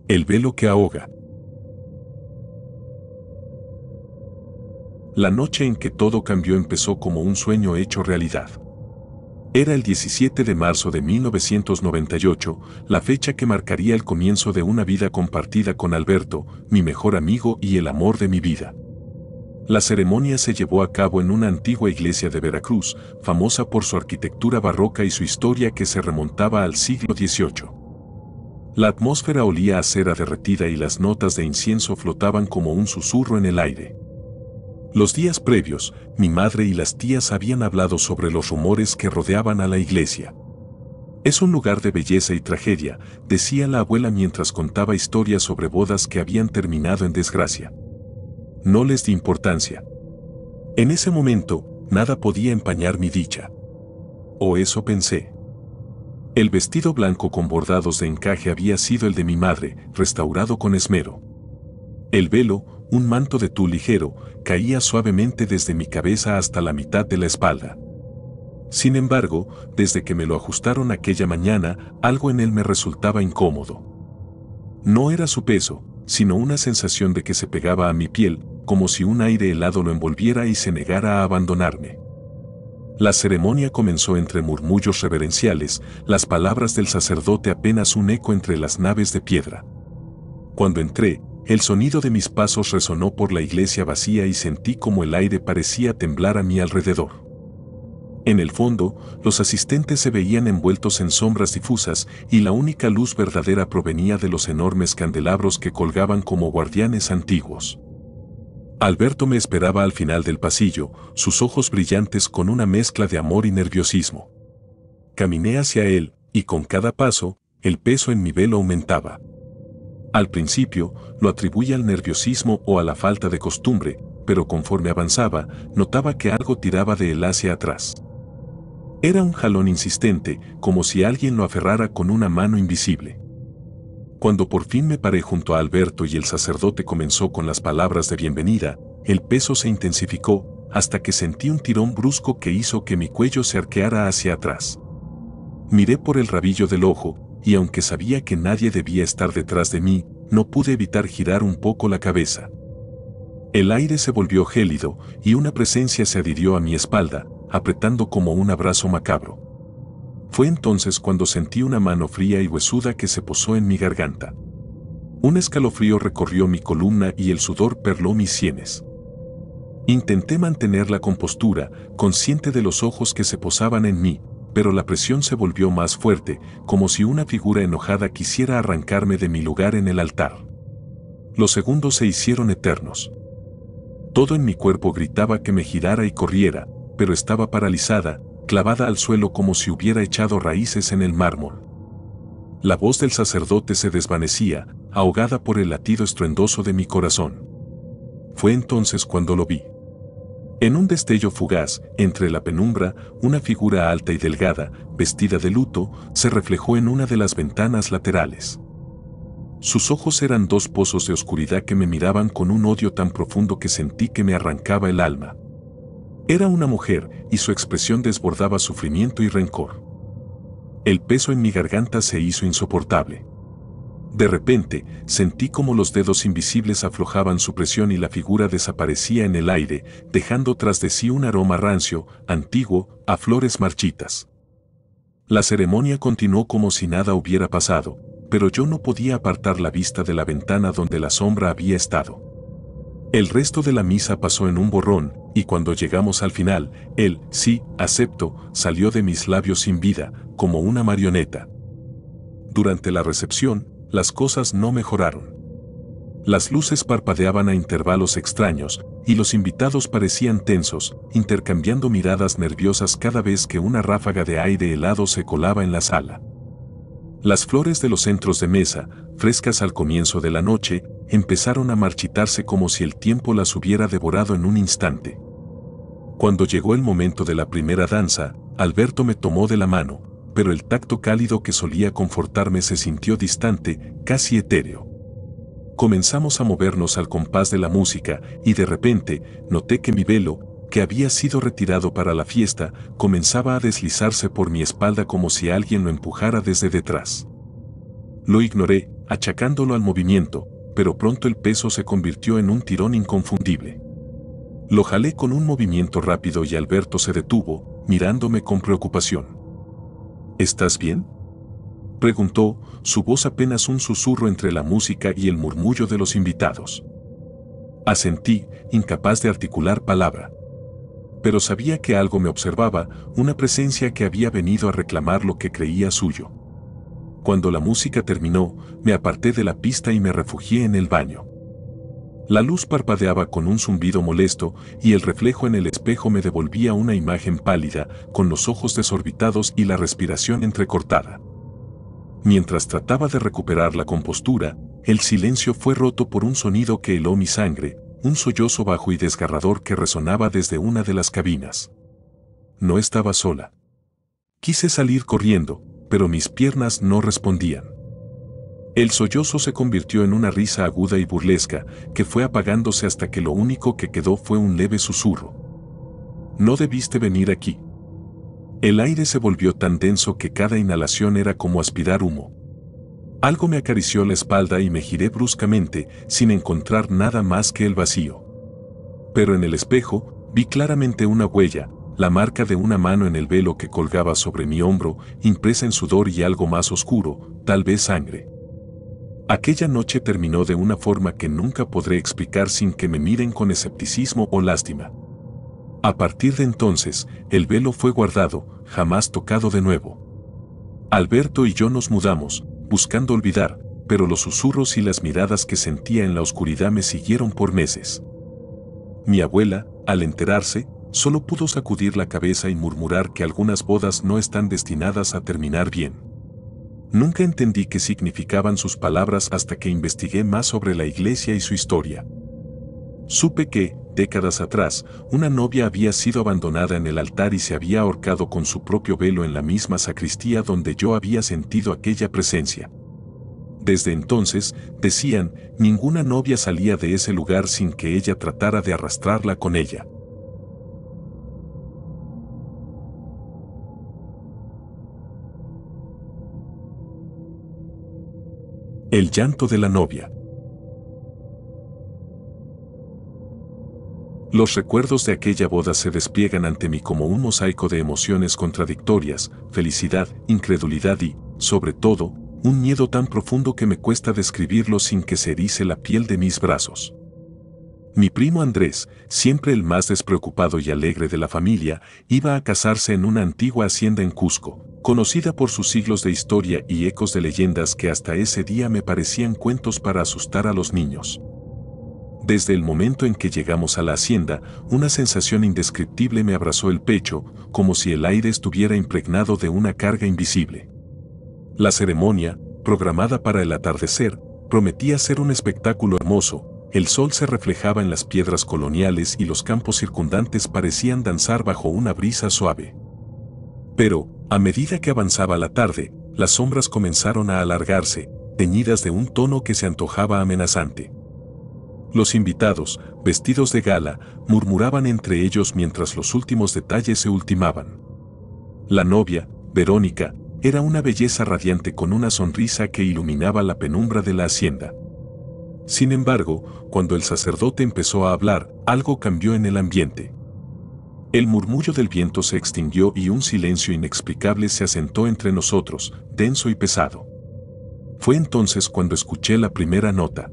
El velo que ahoga. La noche en que todo cambió empezó como un sueño hecho realidad. Era el 17 de marzo de 1998, la fecha que marcaría el comienzo de una vida compartida con Alberto, mi mejor amigo y el amor de mi vida. La ceremonia se llevó a cabo en una antigua iglesia de Veracruz, famosa por su arquitectura barroca y su historia que se remontaba al siglo XVIII. La atmósfera olía a cera derretida y las notas de incienso flotaban como un susurro en el aire. Los días previos, mi madre y las tías habían hablado sobre los rumores que rodeaban a la iglesia. Es un lugar de belleza y tragedia, decía la abuela mientras contaba historias sobre bodas que habían terminado en desgracia. No les di importancia. En ese momento, nada podía empañar mi dicha. O eso pensé. El vestido blanco con bordados de encaje había sido el de mi madre, restaurado con esmero. El velo, un manto de tul ligero, caía suavemente desde mi cabeza hasta la mitad de la espalda. Sin embargo, desde que me lo ajustaron aquella mañana, algo en él me resultaba incómodo. No era su peso, sino una sensación de que se pegaba a mi piel, como si un aire helado lo envolviera y se negara a abandonarme. La ceremonia comenzó entre murmullos reverenciales, las palabras del sacerdote apenas un eco entre las naves de piedra. Cuando entré, el sonido de mis pasos resonó por la iglesia vacía y sentí como el aire parecía temblar a mi alrededor. En el fondo, los asistentes se veían envueltos en sombras difusas y la única luz verdadera provenía de los enormes candelabros que colgaban como guardianes antiguos. Alberto me esperaba al final del pasillo, sus ojos brillantes con una mezcla de amor y nerviosismo. Caminé hacia él, y con cada paso, el peso en mi velo aumentaba. Al principio, lo atribuía al nerviosismo o a la falta de costumbre, pero conforme avanzaba, notaba que algo tiraba de él hacia atrás. Era un jalón insistente, como si alguien lo aferrara con una mano invisible. Cuando por fin me paré junto a Alberto y el sacerdote comenzó con las palabras de bienvenida, el peso se intensificó, hasta que sentí un tirón brusco que hizo que mi cuello se arqueara hacia atrás. Miré por el rabillo del ojo, y aunque sabía que nadie debía estar detrás de mí, no pude evitar girar un poco la cabeza. El aire se volvió gélido, y una presencia se adhirió a mi espalda, apretando como un abrazo macabro. Fue entonces cuando sentí una mano fría y huesuda que se posó en mi garganta. Un escalofrío recorrió mi columna y el sudor perló mis sienes. Intenté mantener la compostura, consciente de los ojos que se posaban en mí, pero la presión se volvió más fuerte, como si una figura enojada quisiera arrancarme de mi lugar en el altar. Los segundos se hicieron eternos. Todo en mi cuerpo gritaba que me girara y corriera, pero estaba paralizada, clavada al suelo como si hubiera echado raíces en el mármol. La voz del sacerdote se desvanecía, ahogada por el latido estruendoso de mi corazón. Fue entonces cuando lo vi. En un destello fugaz, entre la penumbra, una figura alta y delgada, vestida de luto, se reflejó en una de las ventanas laterales. Sus ojos eran dos pozos de oscuridad que me miraban con un odio tan profundo que sentí que me arrancaba el alma. Era una mujer, y su expresión desbordaba sufrimiento y rencor. El peso en mi garganta se hizo insoportable. De repente, sentí como los dedos invisibles aflojaban su presión y la figura desaparecía en el aire, dejando tras de sí un aroma rancio, antiguo, a flores marchitas. La ceremonia continuó como si nada hubiera pasado, pero yo no podía apartar la vista de la ventana donde la sombra había estado. El resto de la misa pasó en un borrón, y cuando llegamos al final, el "sí, acepto" salió de mis labios sin vida, como una marioneta. Durante la recepción, las cosas no mejoraron. Las luces parpadeaban a intervalos extraños, y los invitados parecían tensos, intercambiando miradas nerviosas cada vez que una ráfaga de aire helado se colaba en la sala. Las flores de los centros de mesa, frescas al comienzo de la noche, empezaron a marchitarse como si el tiempo las hubiera devorado en un instante. Cuando llegó el momento de la primera danza, Alberto me tomó de la mano, pero el tacto cálido que solía confortarme se sintió distante, casi etéreo. Comenzamos a movernos al compás de la música, y de repente, noté que mi velo, que había sido retirado para la fiesta, comenzaba a deslizarse por mi espalda como si alguien lo empujara desde detrás. Lo ignoré, achacándolo al movimiento, pero pronto el peso se convirtió en un tirón inconfundible. Lo jalé con un movimiento rápido y Alberto se detuvo, mirándome con preocupación. ¿Estás bien?, preguntó, su voz apenas un susurro entre la música y el murmullo de los invitados. Asentí, incapaz de articular palabra. Pero sabía que algo me observaba, una presencia que había venido a reclamar lo que creía suyo. Cuando la música terminó, me aparté de la pista y me refugié en el baño. La luz parpadeaba con un zumbido molesto y el reflejo en el espejo me devolvía una imagen pálida, con los ojos desorbitados y la respiración entrecortada. Mientras trataba de recuperar la compostura, el silencio fue roto por un sonido que heló mi sangre, un sollozo bajo y desgarrador que resonaba desde una de las cabinas. No estaba sola. Quise salir corriendo, pero mis piernas no respondían. El sollozo se convirtió en una risa aguda y burlesca, que fue apagándose hasta que lo único que quedó fue un leve susurro. No debiste venir aquí. El aire se volvió tan denso que cada inhalación era como aspirar humo. Algo me acarició la espalda y me giré bruscamente, sin encontrar nada más que el vacío. Pero en el espejo, vi claramente una huella, la marca de una mano en el velo que colgaba sobre mi hombro, impresa en sudor y algo más oscuro, tal vez sangre. Aquella noche terminó de una forma que nunca podré explicar sin que me miren con escepticismo o lástima. A partir de entonces, el velo fue guardado, jamás tocado de nuevo. Alberto y yo nos mudamos, buscando olvidar, pero los susurros y las miradas que sentía en la oscuridad me siguieron por meses. Mi abuela, al enterarse, solo pudo sacudir la cabeza y murmurar que algunas bodas no están destinadas a terminar bien. Nunca entendí qué significaban sus palabras hasta que investigué más sobre la iglesia y su historia. Supe que, décadas atrás, una novia había sido abandonada en el altar y se había ahorcado con su propio velo en la misma sacristía donde yo había sentido aquella presencia. Desde entonces, decían, ninguna novia salía de ese lugar sin que ella tratara de arrastrarla con ella. El llanto de la novia. Los recuerdos de aquella boda se despliegan ante mí como un mosaico de emociones contradictorias, felicidad, incredulidad y, sobre todo, un miedo tan profundo que me cuesta describirlo sin que se erice la piel de mis brazos. Mi primo Andrés, siempre el más despreocupado y alegre de la familia, iba a casarse en una antigua hacienda en Cusco, conocida por sus siglos de historia y ecos de leyendas que hasta ese día me parecían cuentos para asustar a los niños. Desde el momento en que llegamos a la hacienda, una sensación indescriptible me abrazó el pecho, como si el aire estuviera impregnado de una carga invisible. La ceremonia, programada para el atardecer, prometía ser un espectáculo hermoso. El sol se reflejaba en las piedras coloniales y los campos circundantes parecían danzar bajo una brisa suave. Pero, a medida que avanzaba la tarde, las sombras comenzaron a alargarse, teñidas de un tono que se antojaba amenazante. Los invitados, vestidos de gala, murmuraban entre ellos mientras los últimos detalles se ultimaban. La novia, Verónica, era una belleza radiante con una sonrisa que iluminaba la penumbra de la hacienda. Sin embargo, cuando el sacerdote empezó a hablar, algo cambió en el ambiente. El murmullo del viento se extinguió y un silencio inexplicable se asentó entre nosotros, denso y pesado. Fue entonces cuando escuché la primera nota.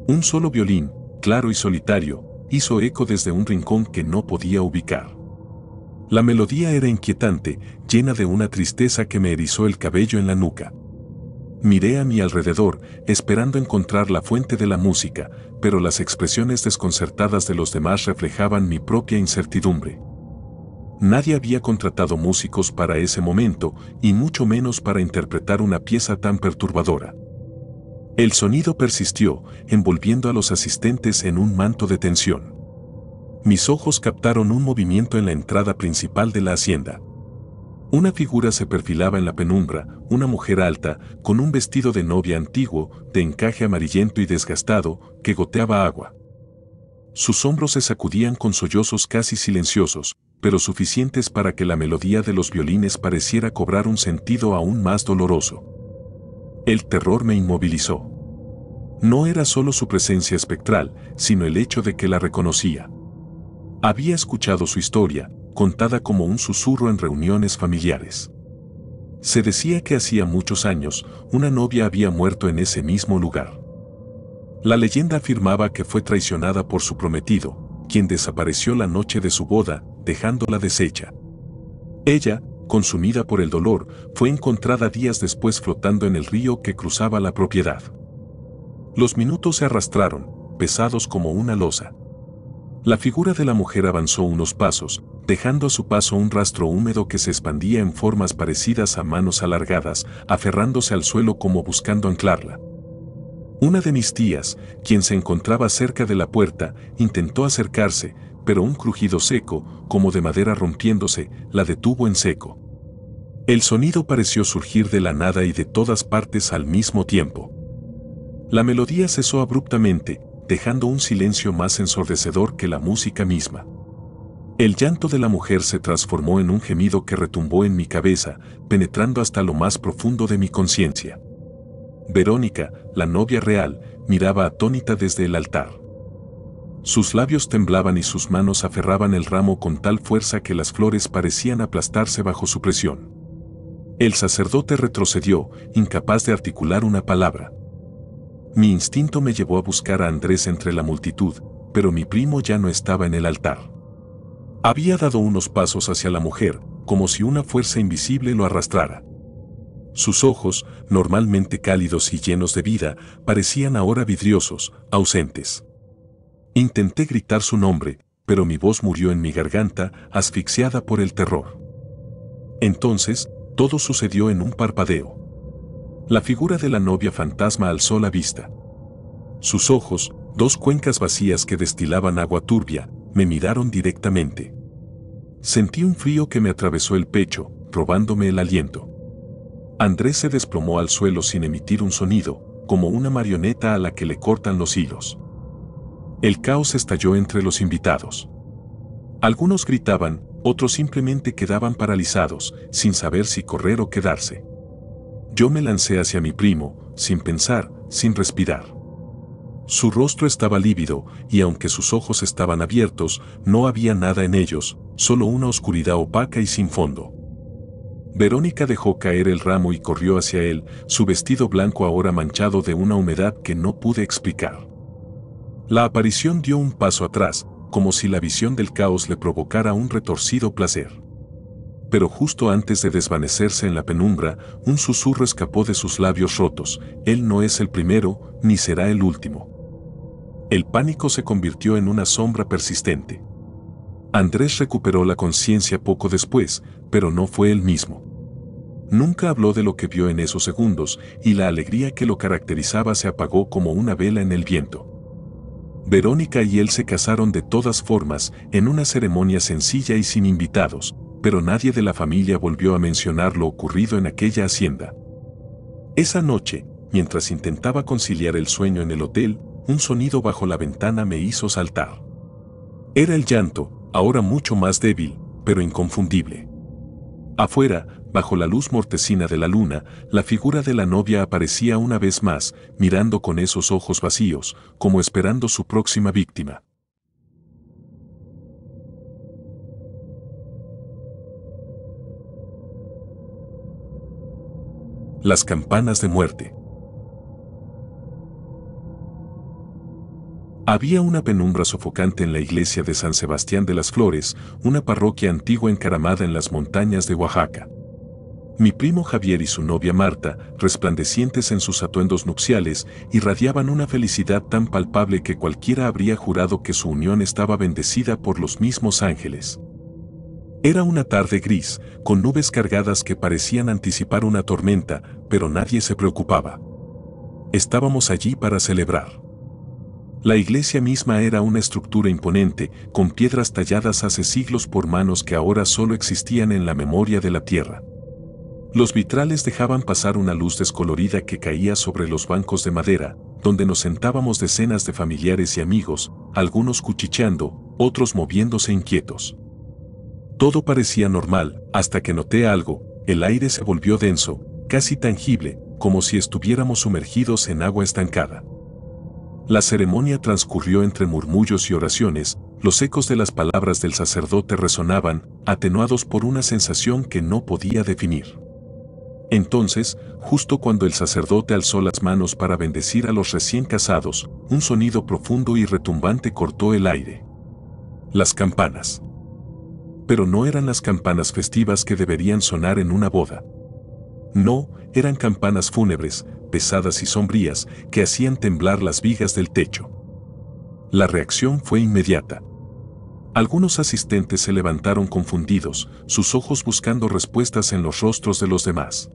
Un solo violín, claro y solitario, hizo eco desde un rincón que no podía ubicar. La melodía era inquietante, llena de una tristeza que me erizó el cabello en la nuca. Miré a mi alrededor, esperando encontrar la fuente de la música, pero las expresiones desconcertadas de los demás reflejaban mi propia incertidumbre. Nadie había contratado músicos para ese momento, y mucho menos para interpretar una pieza tan perturbadora. El sonido persistió, envolviendo a los asistentes en un manto de tensión. Mis ojos captaron un movimiento en la entrada principal de la hacienda. Una figura se perfilaba en la penumbra, una mujer alta, con un vestido de novia antiguo, de encaje amarillento y desgastado, que goteaba agua. Sus hombros se sacudían con sollozos casi silenciosos, pero suficientes para que la melodía de los violines pareciera cobrar un sentido aún más doloroso. El terror me inmovilizó. No era solo su presencia espectral, sino el hecho de que la reconocía. Había escuchado su historia, contada como un susurro en reuniones familiares. Se decía que hacía muchos años, una novia había muerto en ese mismo lugar. La leyenda afirmaba que fue traicionada por su prometido, quien desapareció la noche de su boda, dejándola deshecha. Ella, consumida por el dolor, fue encontrada días después flotando en el río que cruzaba la propiedad. Los minutos se arrastraron, pesados como una losa. La figura de la mujer avanzó unos pasos, dejando a su paso un rastro húmedo que se expandía en formas parecidas a manos alargadas, aferrándose al suelo como buscando anclarla. Una de mis tías, quien se encontraba cerca de la puerta, intentó acercarse, pero un crujido seco, como de madera rompiéndose, la detuvo en seco. El sonido pareció surgir de la nada y de todas partes al mismo tiempo. La melodía cesó abruptamente, dejando un silencio más ensordecedor que la música misma. El llanto de la mujer se transformó en un gemido que retumbó en mi cabeza, penetrando hasta lo más profundo de mi conciencia. Verónica, la novia real, miraba atónita desde el altar. Sus labios temblaban y sus manos aferraban el ramo con tal fuerza que las flores parecían aplastarse bajo su presión. El sacerdote retrocedió, incapaz de articular una palabra. Mi instinto me llevó a buscar a Andrés entre la multitud, pero mi primo ya no estaba en el altar. Había dado unos pasos hacia la mujer, como si una fuerza invisible lo arrastrara. Sus ojos, normalmente cálidos y llenos de vida, parecían ahora vidriosos, ausentes. Intenté gritar su nombre, pero mi voz murió en mi garganta, asfixiada por el terror. Entonces, todo sucedió en un parpadeo. La figura de la novia fantasma alzó la vista. Sus ojos, dos cuencas vacías que destilaban agua turbia, me miraron directamente. Sentí un frío que me atravesó el pecho, robándome el aliento. Andrés se desplomó al suelo sin emitir un sonido, como una marioneta a la que le cortan los hilos. El caos estalló entre los invitados. Algunos gritaban, otros simplemente quedaban paralizados, sin saber si correr o quedarse. Yo me lancé hacia mi primo, sin pensar, sin respirar. Su rostro estaba lívido, y aunque sus ojos estaban abiertos, no había nada en ellos, solo una oscuridad opaca y sin fondo. Verónica dejó caer el ramo y corrió hacia él, su vestido blanco ahora manchado de una humedad que no pude explicar. La aparición dio un paso atrás, como si la visión del caos le provocara un retorcido placer. Pero justo antes de desvanecerse en la penumbra, un susurro escapó de sus labios rotos: él no es el primero, ni será el último. El pánico se convirtió en una sombra persistente. Andrés recuperó la conciencia poco después, pero no fue el mismo. Nunca habló de lo que vio en esos segundos, y la alegría que lo caracterizaba se apagó como una vela en el viento. Verónica y él se casaron de todas formas, en una ceremonia sencilla y sin invitados, pero nadie de la familia volvió a mencionar lo ocurrido en aquella hacienda. Esa noche, mientras intentaba conciliar el sueño en el hotel, un sonido bajo la ventana me hizo saltar. Era el llanto, ahora mucho más débil, pero inconfundible. Afuera, bajo la luz mortecina de la luna, la figura de la novia aparecía una vez más, mirando con esos ojos vacíos, como esperando su próxima víctima. Las campanas de muerte. Había una penumbra sofocante en la iglesia de San Sebastián de las Flores, una parroquia antigua encaramada en las montañas de Oaxaca. Mi primo Javier y su novia Marta, resplandecientes en sus atuendos nupciales, irradiaban una felicidad tan palpable que cualquiera habría jurado que su unión estaba bendecida por los mismos ángeles. Era una tarde gris, con nubes cargadas que parecían anticipar una tormenta, pero nadie se preocupaba. Estábamos allí para celebrar. La iglesia misma era una estructura imponente, con piedras talladas hace siglos por manos que ahora solo existían en la memoria de la tierra. Los vitrales dejaban pasar una luz descolorida que caía sobre los bancos de madera, donde nos sentábamos decenas de familiares y amigos, algunos cuchicheando, otros moviéndose inquietos. Todo parecía normal, hasta que noté algo: el aire se volvió denso, casi tangible, como si estuviéramos sumergidos en agua estancada. La ceremonia transcurrió entre murmullos y oraciones, los ecos de las palabras del sacerdote resonaban, atenuados por una sensación que no podía definir. Entonces, justo cuando el sacerdote alzó las manos para bendecir a los recién casados, un sonido profundo y retumbante cortó el aire. Las campanas. Pero no eran las campanas festivas que deberían sonar en una boda. No, eran campanas fúnebres, pesadas y sombrías, que hacían temblar las vigas del techo. La reacción fue inmediata. Algunos asistentes se levantaron confundidos, sus ojos buscando respuestas en los rostros de los demás.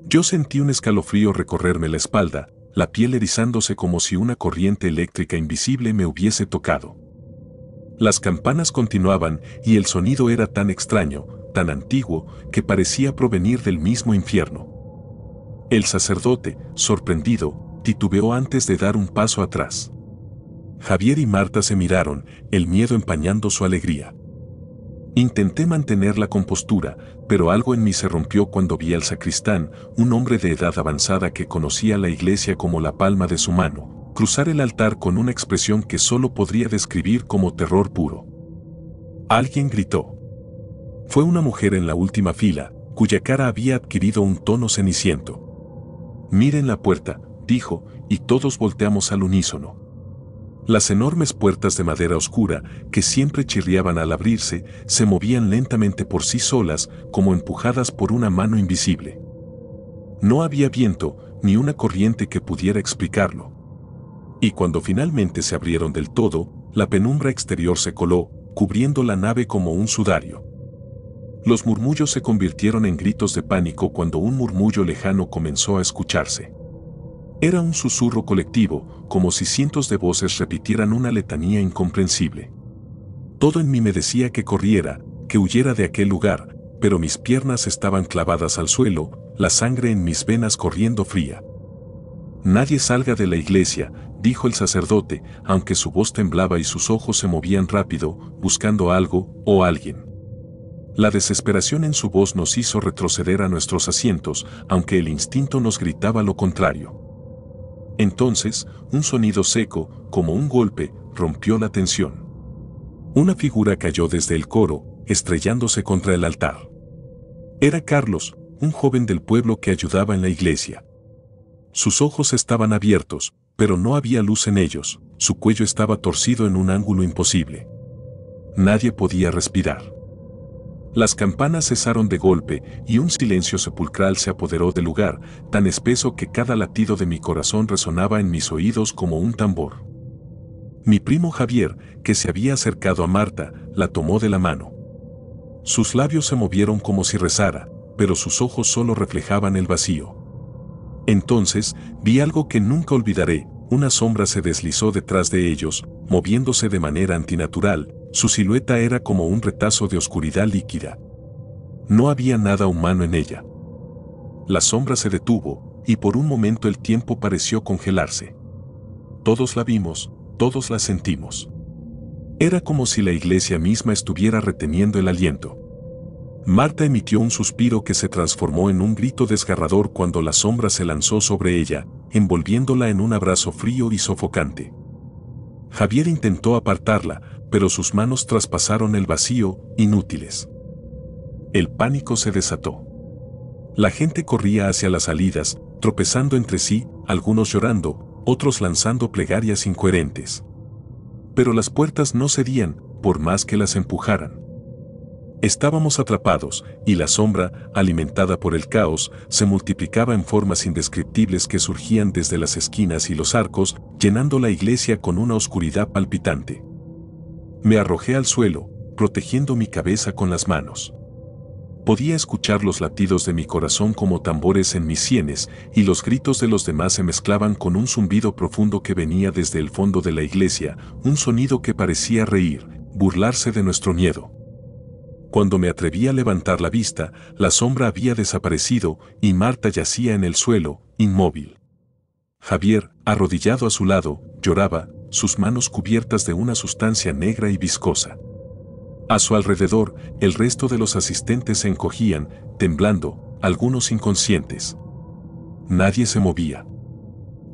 Yo sentí un escalofrío recorrerme la espalda, la piel erizándose como si una corriente eléctrica invisible me hubiese tocado. Las campanas continuaban y el sonido era tan extraño, tan antiguo, que parecía provenir del mismo infierno. El sacerdote, sorprendido, titubeó antes de dar un paso atrás. Javier y Marta se miraron, el miedo empañando su alegría. Intenté mantener la compostura, pero algo en mí se rompió cuando vi al sacristán, un hombre de edad avanzada que conocía la iglesia como la palma de su mano, cruzar el altar con una expresión que solo podría describir como terror puro. Alguien gritó. Fue una mujer en la última fila, cuya cara había adquirido un tono ceniciento. «Miren la puerta», dijo, y todos volteamos al unísono. Las enormes puertas de madera oscura, que siempre chirriaban al abrirse, se movían lentamente por sí solas, como empujadas por una mano invisible. No había viento, ni una corriente que pudiera explicarlo. Y cuando finalmente se abrieron del todo, la penumbra exterior se coló, cubriendo la nave como un sudario. Los murmullos se convirtieron en gritos de pánico cuando un murmullo lejano comenzó a escucharse. Era un susurro colectivo, como si cientos de voces repitieran una letanía incomprensible. Todo en mí me decía que corriera, que huyera de aquel lugar, pero mis piernas estaban clavadas al suelo, la sangre en mis venas corriendo fría. «Nadie salga de la iglesia», dijo el sacerdote, aunque su voz temblaba y sus ojos se movían rápido, buscando algo o alguien. La desesperación en su voz nos hizo retroceder a nuestros asientos, aunque el instinto nos gritaba lo contrario. Entonces, un sonido seco, como un golpe, rompió la tensión. Una figura cayó desde el coro, estrellándose contra el altar. Era Carlos, un joven del pueblo que ayudaba en la iglesia. Sus ojos estaban abiertos, pero no había luz en ellos, su cuello estaba torcido en un ángulo imposible. Nadie podía respirar. Las campanas cesaron de golpe y un silencio sepulcral se apoderó del lugar, tan espeso que cada latido de mi corazón resonaba en mis oídos como un tambor. Mi primo Javier, que se había acercado a Marta, la tomó de la mano. Sus labios se movieron como si rezara, pero sus ojos solo reflejaban el vacío. Entonces, vi algo que nunca olvidaré, una sombra se deslizó detrás de ellos, moviéndose de manera antinatural. Su silueta era como un retazo de oscuridad líquida. No había nada humano en ella. La sombra se detuvo, y por un momento el tiempo pareció congelarse. Todos la vimos, todos la sentimos. Era como si la iglesia misma estuviera reteniendo el aliento. Marta emitió un suspiro que se transformó en un grito desgarrador cuando la sombra se lanzó sobre ella, envolviéndola en un abrazo frío y sofocante. Javier intentó apartarla, pero sus manos traspasaron el vacío, inútiles. El pánico se desató. La gente corría hacia las salidas, tropezando entre sí, algunos llorando, otros lanzando plegarias incoherentes. Pero las puertas no cedían, por más que las empujaran. Estábamos atrapados, y la sombra, alimentada por el caos, se multiplicaba en formas indescriptibles que surgían desde las esquinas y los arcos, llenando la iglesia con una oscuridad palpitante. Me arrojé al suelo, protegiendo mi cabeza con las manos. Podía escuchar los latidos de mi corazón como tambores en mis sienes, y los gritos de los demás se mezclaban con un zumbido profundo que venía desde el fondo de la iglesia, un sonido que parecía reír, burlarse de nuestro miedo. Cuando me atreví a levantar la vista, la sombra había desaparecido y Marta yacía en el suelo, inmóvil. Javier, arrodillado a su lado, lloraba, sus manos cubiertas de una sustancia negra y viscosa. A su alrededor, el resto de los asistentes se encogían, temblando, algunos inconscientes. Nadie se movía.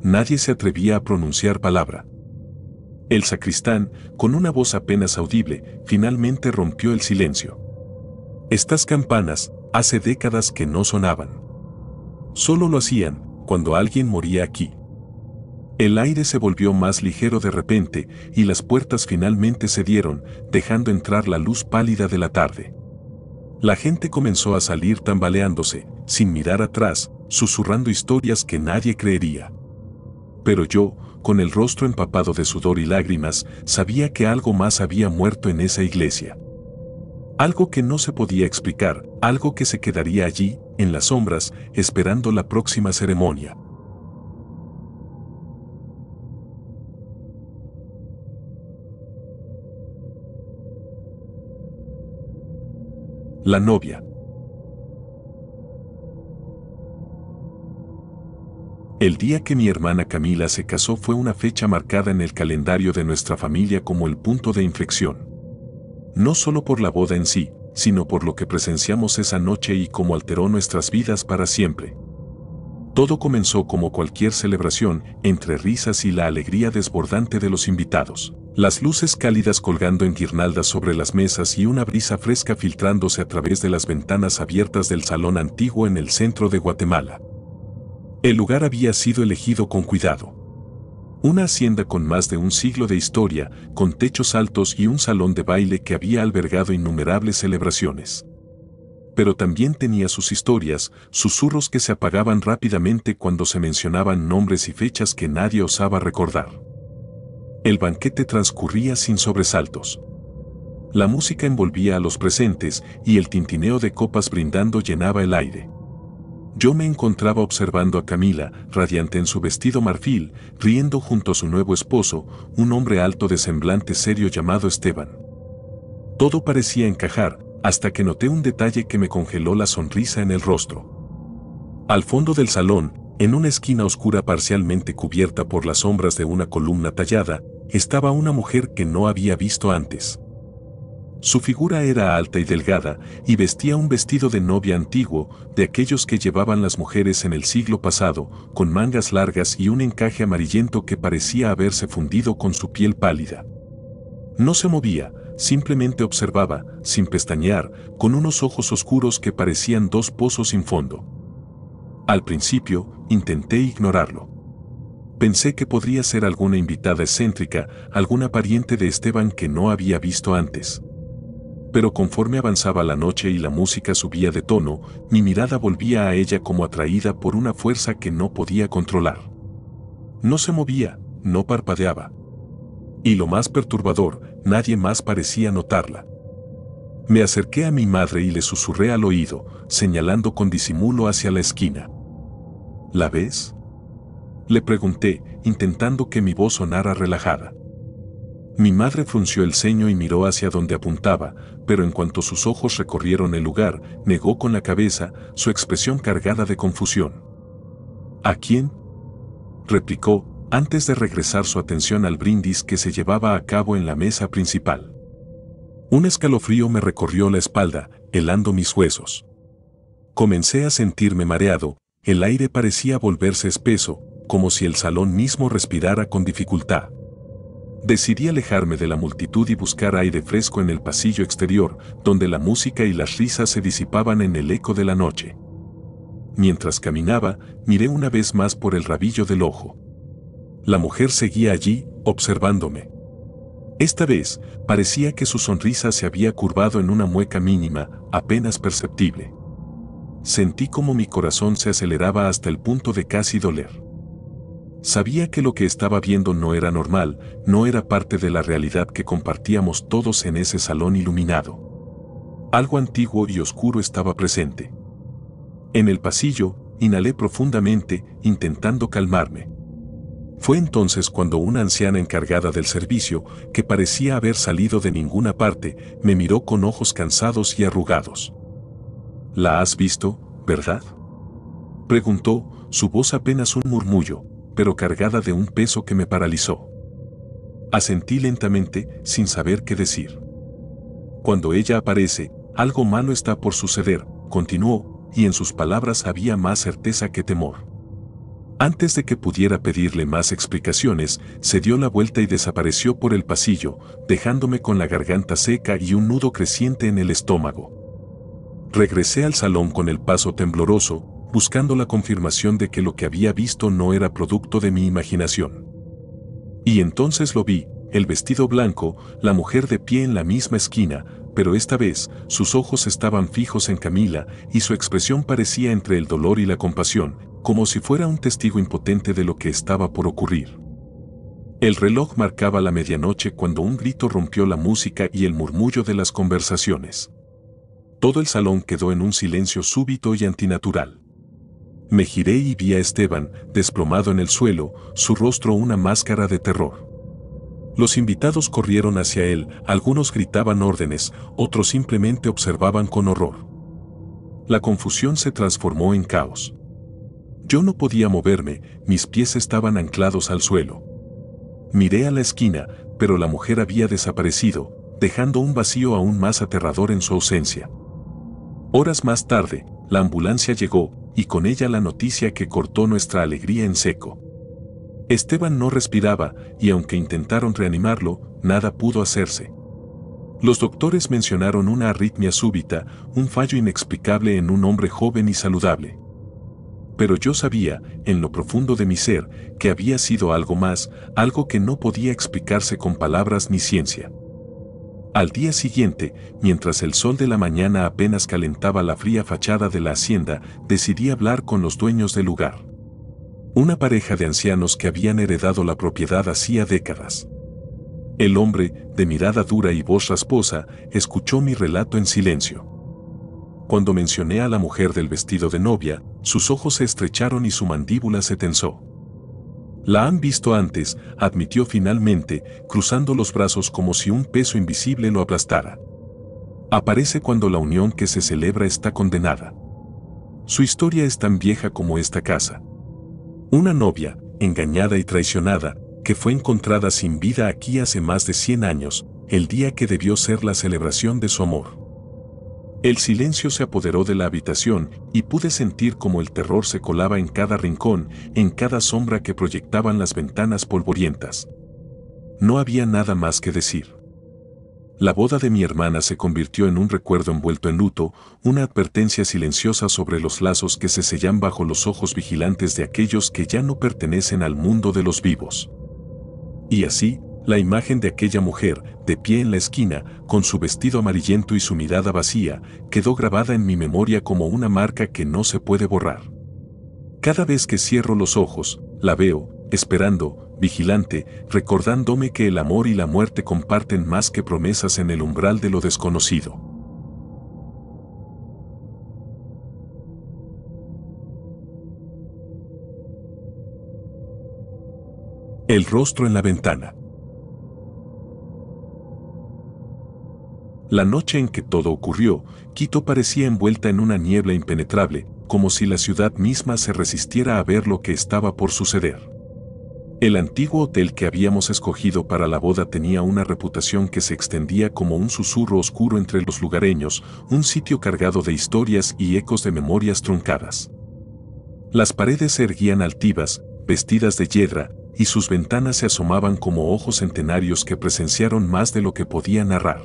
Nadie se atrevía a pronunciar palabra. El sacristán, con una voz apenas audible, finalmente rompió el silencio. Estas campanas, hace décadas que no sonaban. Solo lo hacían cuando alguien moría aquí. El aire se volvió más ligero de repente y las puertas finalmente cedieron, dejando entrar la luz pálida de la tarde. La gente comenzó a salir tambaleándose, sin mirar atrás, susurrando historias que nadie creería. Pero yo, con el rostro empapado de sudor y lágrimas, sabía que algo más había muerto en esa iglesia. Algo que no se podía explicar, algo que se quedaría allí, en las sombras, esperando la próxima ceremonia. La novia. El día que mi hermana Camila se casó fue una fecha marcada en el calendario de nuestra familia como el punto de inflexión. No solo por la boda en sí, sino por lo que presenciamos esa noche y cómo alteró nuestras vidas para siempre. Todo comenzó como cualquier celebración, entre risas y la alegría desbordante de los invitados. Las luces cálidas colgando en guirnaldas sobre las mesas y una brisa fresca filtrándose a través de las ventanas abiertas del salón antiguo en el centro de Guatemala. El lugar había sido elegido con cuidado. Una hacienda con más de un siglo de historia, con techos altos y un salón de baile que había albergado innumerables celebraciones. Pero también tenía sus historias, susurros que se apagaban rápidamente cuando se mencionaban nombres y fechas que nadie osaba recordar. El banquete transcurría sin sobresaltos. La música envolvía a los presentes y el tintineo de copas brindando llenaba el aire. Yo me encontraba observando a Camila, radiante en su vestido marfil, riendo junto a su nuevo esposo, un hombre alto de semblante serio llamado Esteban. Todo parecía encajar, hasta que noté un detalle que me congeló la sonrisa en el rostro. Al fondo del salón, en una esquina oscura parcialmente cubierta por las sombras de una columna tallada, estaba una mujer que no había visto antes. Su figura era alta y delgada, y vestía un vestido de novia antiguo, de aquellos que llevaban las mujeres en el siglo pasado, con mangas largas y un encaje amarillento que parecía haberse fundido con su piel pálida. No se movía, simplemente observaba, sin pestañear, con unos ojos oscuros que parecían dos pozos sin fondo. Al principio, intenté ignorarlo. Pensé que podría ser alguna invitada excéntrica, alguna pariente de Esteban que no había visto antes. Pero conforme avanzaba la noche y la música subía de tono, mi mirada volvía a ella como atraída por una fuerza que no podía controlar. No se movía, no parpadeaba. Y lo más perturbador, nadie más parecía notarla. Me acerqué a mi madre y le susurré al oído, señalando con disimulo hacia la esquina. ¿La ves?, le pregunté, intentando que mi voz sonara relajada. Mi madre frunció el ceño y miró hacia donde apuntaba, pero en cuanto sus ojos recorrieron el lugar, negó con la cabeza, su expresión cargada de confusión. ¿A quién?, replicó, antes de regresar su atención al brindis que se llevaba a cabo en la mesa principal. Un escalofrío me recorrió la espalda, helando mis huesos. Comencé a sentirme mareado, el aire parecía volverse espeso, como si el salón mismo respirara con dificultad. Decidí alejarme de la multitud y buscar aire fresco en el pasillo exterior, donde la música y las risas se disipaban en el eco de la noche. Mientras caminaba, miré una vez más por el rabillo del ojo. La mujer seguía allí, observándome. Esta vez, parecía que su sonrisa se había curvado en una mueca mínima, apenas perceptible. Sentí como mi corazón se aceleraba hasta el punto de casi doler. Sabía que lo que estaba viendo no era normal, no era parte de la realidad que compartíamos todos en ese salón iluminado. Algo antiguo y oscuro estaba presente. En el pasillo, inhalé profundamente, intentando calmarme. Fue entonces cuando una anciana encargada del servicio, que parecía haber salido de ninguna parte, me miró con ojos cansados y arrugados. ¿La has visto, verdad?, preguntó, su voz apenas un murmullo, pero cargada de un peso que me paralizó. Asentí lentamente, sin saber qué decir. Cuando ella aparece, algo malo está por suceder, continuó, y en sus palabras había más certeza que temor. Antes de que pudiera pedirle más explicaciones, se dio la vuelta y desapareció por el pasillo, dejándome con la garganta seca y un nudo creciente en el estómago. Regresé al salón con el paso tembloroso, buscando la confirmación de que lo que había visto no era producto de mi imaginación. Y entonces lo vi, el vestido blanco, la mujer de pie en la misma esquina, pero esta vez sus ojos estaban fijos en Camila y su expresión parecía entre el dolor y la compasión, como si fuera un testigo impotente de lo que estaba por ocurrir. El reloj marcaba la medianoche cuando un grito rompió la música y el murmullo de las conversaciones. Todo el salón quedó en un silencio súbito y antinatural. Me giré y vi a Esteban, desplomado en el suelo, su rostro una máscara de terror. Los invitados corrieron hacia él, algunos gritaban órdenes, otros simplemente observaban con horror. La confusión se transformó en caos. Yo no podía moverme, mis pies estaban anclados al suelo. Miré a la esquina, pero la mujer había desaparecido, dejando un vacío aún más aterrador en su ausencia. Horas más tarde, la ambulancia llegó, y con ella la noticia que cortó nuestra alegría en seco. Esteban no respiraba, y aunque intentaron reanimarlo, nada pudo hacerse. Los doctores mencionaron una arritmia súbita, un fallo inexplicable en un hombre joven y saludable. Pero yo sabía, en lo profundo de mi ser, que había sido algo más, algo que no podía explicarse con palabras ni ciencia. Al día siguiente, mientras el sol de la mañana apenas calentaba la fría fachada de la hacienda, decidí hablar con los dueños del lugar. Una pareja de ancianos que habían heredado la propiedad hacía décadas. El hombre, de mirada dura y voz rasposa, escuchó mi relato en silencio. Cuando mencioné a la mujer del vestido de novia, sus ojos se estrecharon y su mandíbula se tensó. La han visto antes, admitió finalmente, cruzando los brazos como si un peso invisible lo aplastara. Aparece cuando la unión que se celebra está condenada. Su historia es tan vieja como esta casa. Una novia, engañada y traicionada, que fue encontrada sin vida aquí hace más de 100 años, el día que debió ser la celebración de su amor. El silencio se apoderó de la habitación y pude sentir como el terror se colaba en cada rincón, en cada sombra que proyectaban las ventanas polvorientas. No había nada más que decir. La boda de mi hermana se convirtió en un recuerdo envuelto en luto, una advertencia silenciosa sobre los lazos que se sellan bajo los ojos vigilantes de aquellos que ya no pertenecen al mundo de los vivos. Y así, la imagen de aquella mujer, de pie en la esquina, con su vestido amarillento y su mirada vacía, quedó grabada en mi memoria como una marca que no se puede borrar. Cada vez que cierro los ojos, la veo, esperando, vigilante, recordándome que el amor y la muerte comparten más que promesas en el umbral de lo desconocido. El rostro en la ventana. La noche en que todo ocurrió, Quito parecía envuelta en una niebla impenetrable, como si la ciudad misma se resistiera a ver lo que estaba por suceder. El antiguo hotel que habíamos escogido para la boda tenía una reputación que se extendía como un susurro oscuro entre los lugareños, un sitio cargado de historias y ecos de memorias truncadas. Las paredes se erguían altivas, vestidas de yedra, y sus ventanas se asomaban como ojos centenarios que presenciaron más de lo que podían narrar.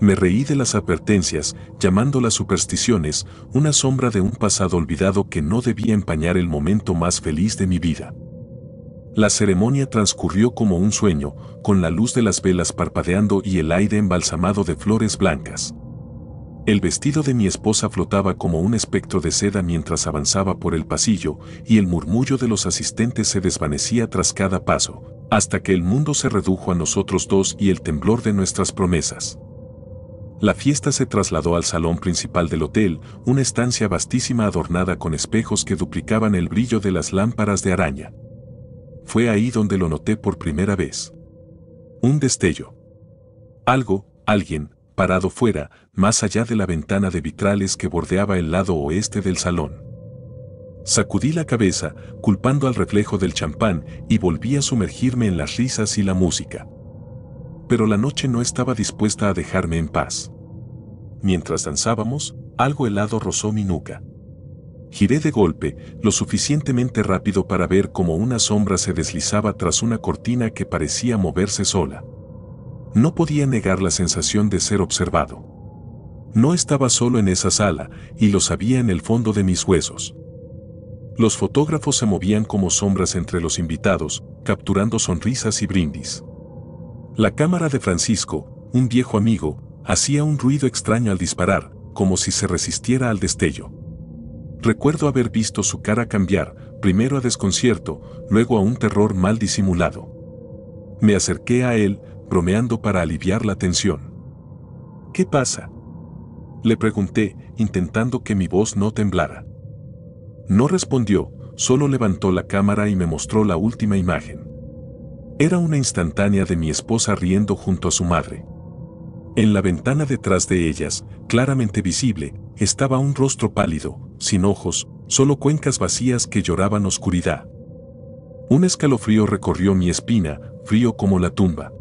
Me reí de las advertencias, llamándolas supersticiones, una sombra de un pasado olvidado que no debía empañar el momento más feliz de mi vida. La ceremonia transcurrió como un sueño, con la luz de las velas parpadeando y el aire embalsamado de flores blancas. El vestido de mi esposa flotaba como un espectro de seda mientras avanzaba por el pasillo, y el murmullo de los asistentes se desvanecía tras cada paso, hasta que el mundo se redujo a nosotros dos y el temblor de nuestras promesas. La fiesta se trasladó al salón principal del hotel, una estancia vastísima adornada con espejos que duplicaban el brillo de las lámparas de araña. Fue ahí donde lo noté por primera vez. Un destello. Algo, alguien, parado fuera, más allá de la ventana de vitrales que bordeaba el lado oeste del salón. Sacudí la cabeza, culpando al reflejo del champán, y volví a sumergirme en las risas y la música. Pero la noche no estaba dispuesta a dejarme en paz. Mientras danzábamos, algo helado rozó mi nuca. Giré de golpe, lo suficientemente rápido para ver cómo una sombra se deslizaba tras una cortina que parecía moverse sola. No podía negar la sensación de ser observado. No estaba solo en esa sala, y lo sabía en el fondo de mis huesos. Los fotógrafos se movían como sombras entre los invitados, capturando sonrisas y brindis. La cámara de Francisco, un viejo amigo, hacía un ruido extraño al disparar, como si se resistiera al destello. Recuerdo haber visto su cara cambiar, primero a desconcierto, luego a un terror mal disimulado. Me acerqué a él, bromeando para aliviar la tensión. ¿Qué pasa?, le pregunté, intentando que mi voz no temblara. No respondió, solo levantó la cámara y me mostró la última imagen. Era una instantánea de mi esposa riendo junto a su madre. En la ventana detrás de ellas, claramente visible, estaba un rostro pálido, sin ojos, solo cuencas vacías que lloraban oscuridad. Un escalofrío recorrió mi espina, frío como la tumba.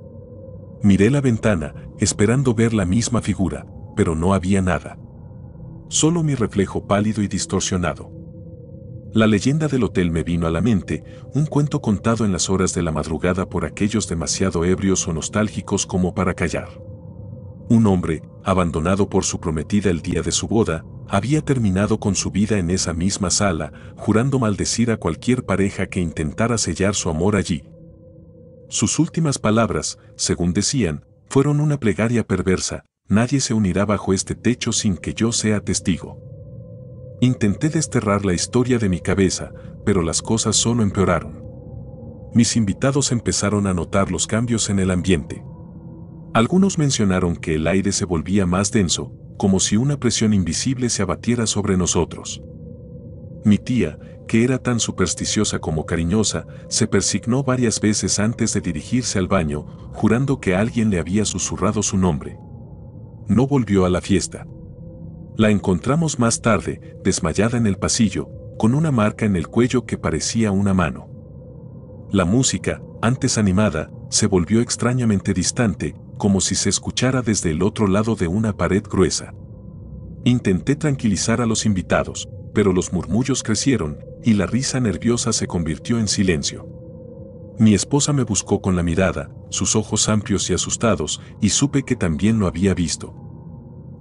Miré la ventana, esperando ver la misma figura, pero no había nada. Solo mi reflejo pálido y distorsionado. La leyenda del hotel me vino a la mente, un cuento contado en las horas de la madrugada por aquellos demasiado ebrios o nostálgicos como para callar. Un hombre, abandonado por su prometida el día de su boda, había terminado con su vida en esa misma sala, jurando maldecir a cualquier pareja que intentara sellar su amor allí. Sus últimas palabras, según decían, fueron una plegaria perversa: nadie se unirá bajo este techo sin que yo sea testigo. Intenté desterrar la historia de mi cabeza, pero las cosas solo empeoraron. Mis invitados empezaron a notar los cambios en el ambiente. Algunos mencionaron que el aire se volvía más denso, como si una presión invisible se abatiera sobre nosotros. Mi tía, que era tan supersticiosa como cariñosa, se persignó varias veces antes de dirigirse al baño, jurando que alguien le había susurrado su nombre. No volvió a la fiesta. La encontramos más tarde, desmayada en el pasillo, con una marca en el cuello que parecía una mano. La música, antes animada, se volvió extrañamente distante, como si se escuchara desde el otro lado de una pared gruesa. Intenté tranquilizar a los invitados, pero los murmullos crecieron, y la risa nerviosa se convirtió en silencio. Mi esposa me buscó con la mirada, sus ojos amplios y asustados, y supe que también lo había visto.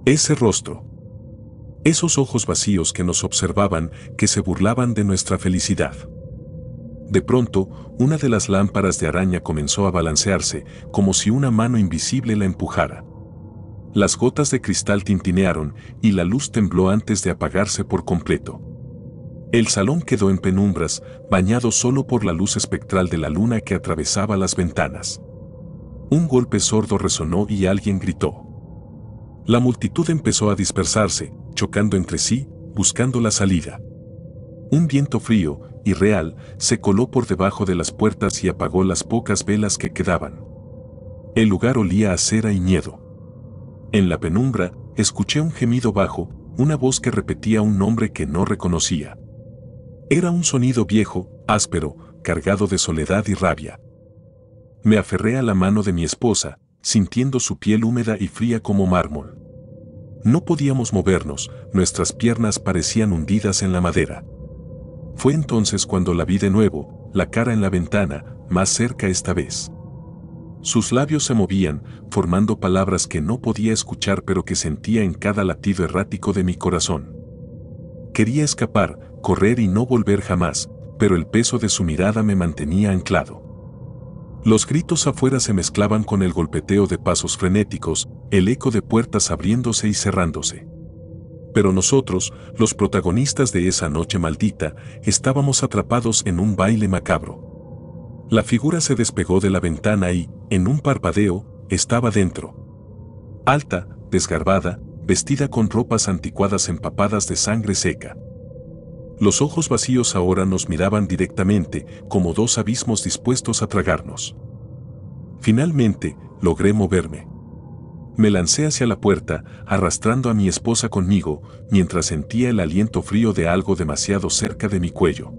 Ese rostro. Esos ojos vacíos que nos observaban, que se burlaban de nuestra felicidad. De pronto, una de las lámparas de araña comenzó a balancearse, como si una mano invisible la empujara. Las gotas de cristal tintinearon, y la luz tembló antes de apagarse por completo. El salón quedó en penumbras, bañado solo por la luz espectral de la luna que atravesaba las ventanas. Un golpe sordo resonó y alguien gritó. La multitud empezó a dispersarse, chocando entre sí, buscando la salida. Un viento frío, irreal, se coló por debajo de las puertas y apagó las pocas velas que quedaban. El lugar olía a cera y miedo. En la penumbra, escuché un gemido bajo, una voz que repetía un nombre que no reconocía. Era un sonido viejo, áspero, cargado de soledad y rabia. Me aferré a la mano de mi esposa, sintiendo su piel húmeda y fría como mármol. No podíamos movernos, nuestras piernas parecían hundidas en la madera. Fue entonces cuando la vi de nuevo, la cara en la ventana, más cerca esta vez. Sus labios se movían, formando palabras que no podía escuchar pero que sentía en cada latido errático de mi corazón. Quería escapar, correr y no volver jamás, pero el peso de su mirada me mantenía anclado. Los gritos afuera se mezclaban con el golpeteo de pasos frenéticos, el eco de puertas abriéndose y cerrándose. Pero nosotros, los protagonistas de esa noche maldita, estábamos atrapados en un baile macabro. La figura se despegó de la ventana y, en un parpadeo, estaba dentro. Alta, desgarbada, vestida con ropas anticuadas empapadas de sangre seca. Los ojos vacíos ahora nos miraban directamente, como dos abismos dispuestos a tragarnos. Finalmente, logré moverme. Me lancé hacia la puerta, arrastrando a mi esposa conmigo, mientras sentía el aliento frío de algo demasiado cerca de mi cuello.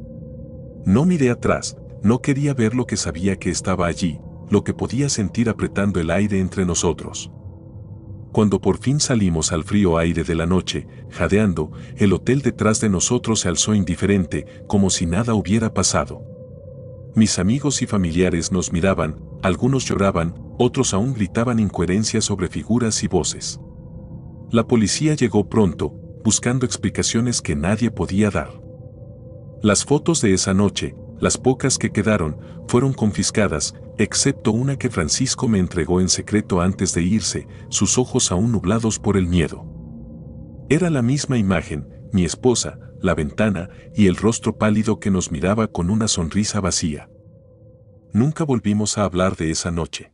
No miré atrás, no quería ver lo que sabía que estaba allí, lo que podía sentir apretando el aire entre nosotros. Cuando por fin salimos al frío aire de la noche, jadeando, el hotel detrás de nosotros se alzó indiferente, como si nada hubiera pasado. Mis amigos y familiares nos miraban, algunos lloraban, otros aún gritaban incoherencias sobre figuras y voces. La policía llegó pronto, buscando explicaciones que nadie podía dar. Las fotos de esa noche, las pocas que quedaron, fueron confiscadas, excepto una que Francisco me entregó en secreto antes de irse, sus ojos aún nublados por el miedo. Era la misma imagen, mi esposa, la ventana y el rostro pálido que nos miraba con una sonrisa vacía. Nunca volvimos a hablar de esa noche.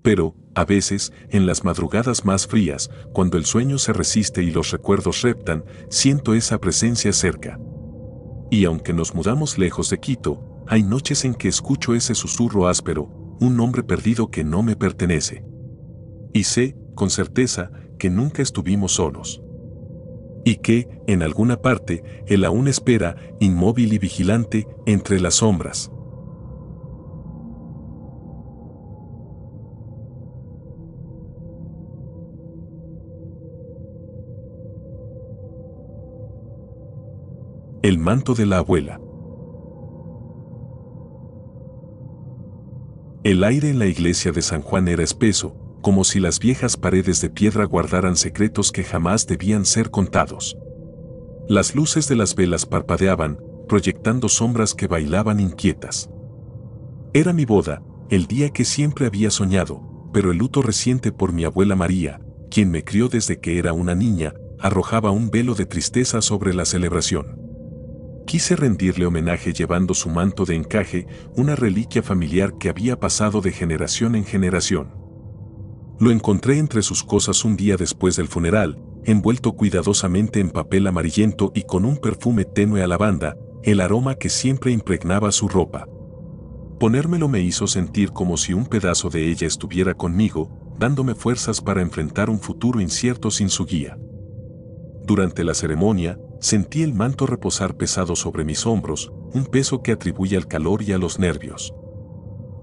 Pero, a veces, en las madrugadas más frías, cuando el sueño se resiste y los recuerdos reptan, siento esa presencia cerca. Y aunque nos mudamos lejos de Quito, hay noches en que escucho ese susurro áspero, un nombre perdido que no me pertenece. Y sé, con certeza, que nunca estuvimos solos. Y que, en alguna parte, él aún espera, inmóvil y vigilante, entre las sombras. El manto de la abuela. El aire en la iglesia de San Juan era espeso, como si las viejas paredes de piedra guardaran secretos que jamás debían ser contados. Las luces de las velas parpadeaban, proyectando sombras que bailaban inquietas. Era mi boda, el día que siempre había soñado, pero el luto reciente por mi abuela María, quien me crió desde que era una niña, arrojaba un velo de tristeza sobre la celebración. Quise rendirle homenaje llevando su manto de encaje, una reliquia familiar que había pasado de generación en generación. Lo encontré entre sus cosas un día después del funeral, envuelto cuidadosamente en papel amarillento y con un perfume tenue a lavanda, el aroma que siempre impregnaba su ropa. Ponérmelo me hizo sentir como si un pedazo de ella estuviera conmigo, dándome fuerzas para enfrentar un futuro incierto sin su guía. Durante la ceremonia, sentí el manto reposar pesado sobre mis hombros, un peso que atribuye al calor y a los nervios.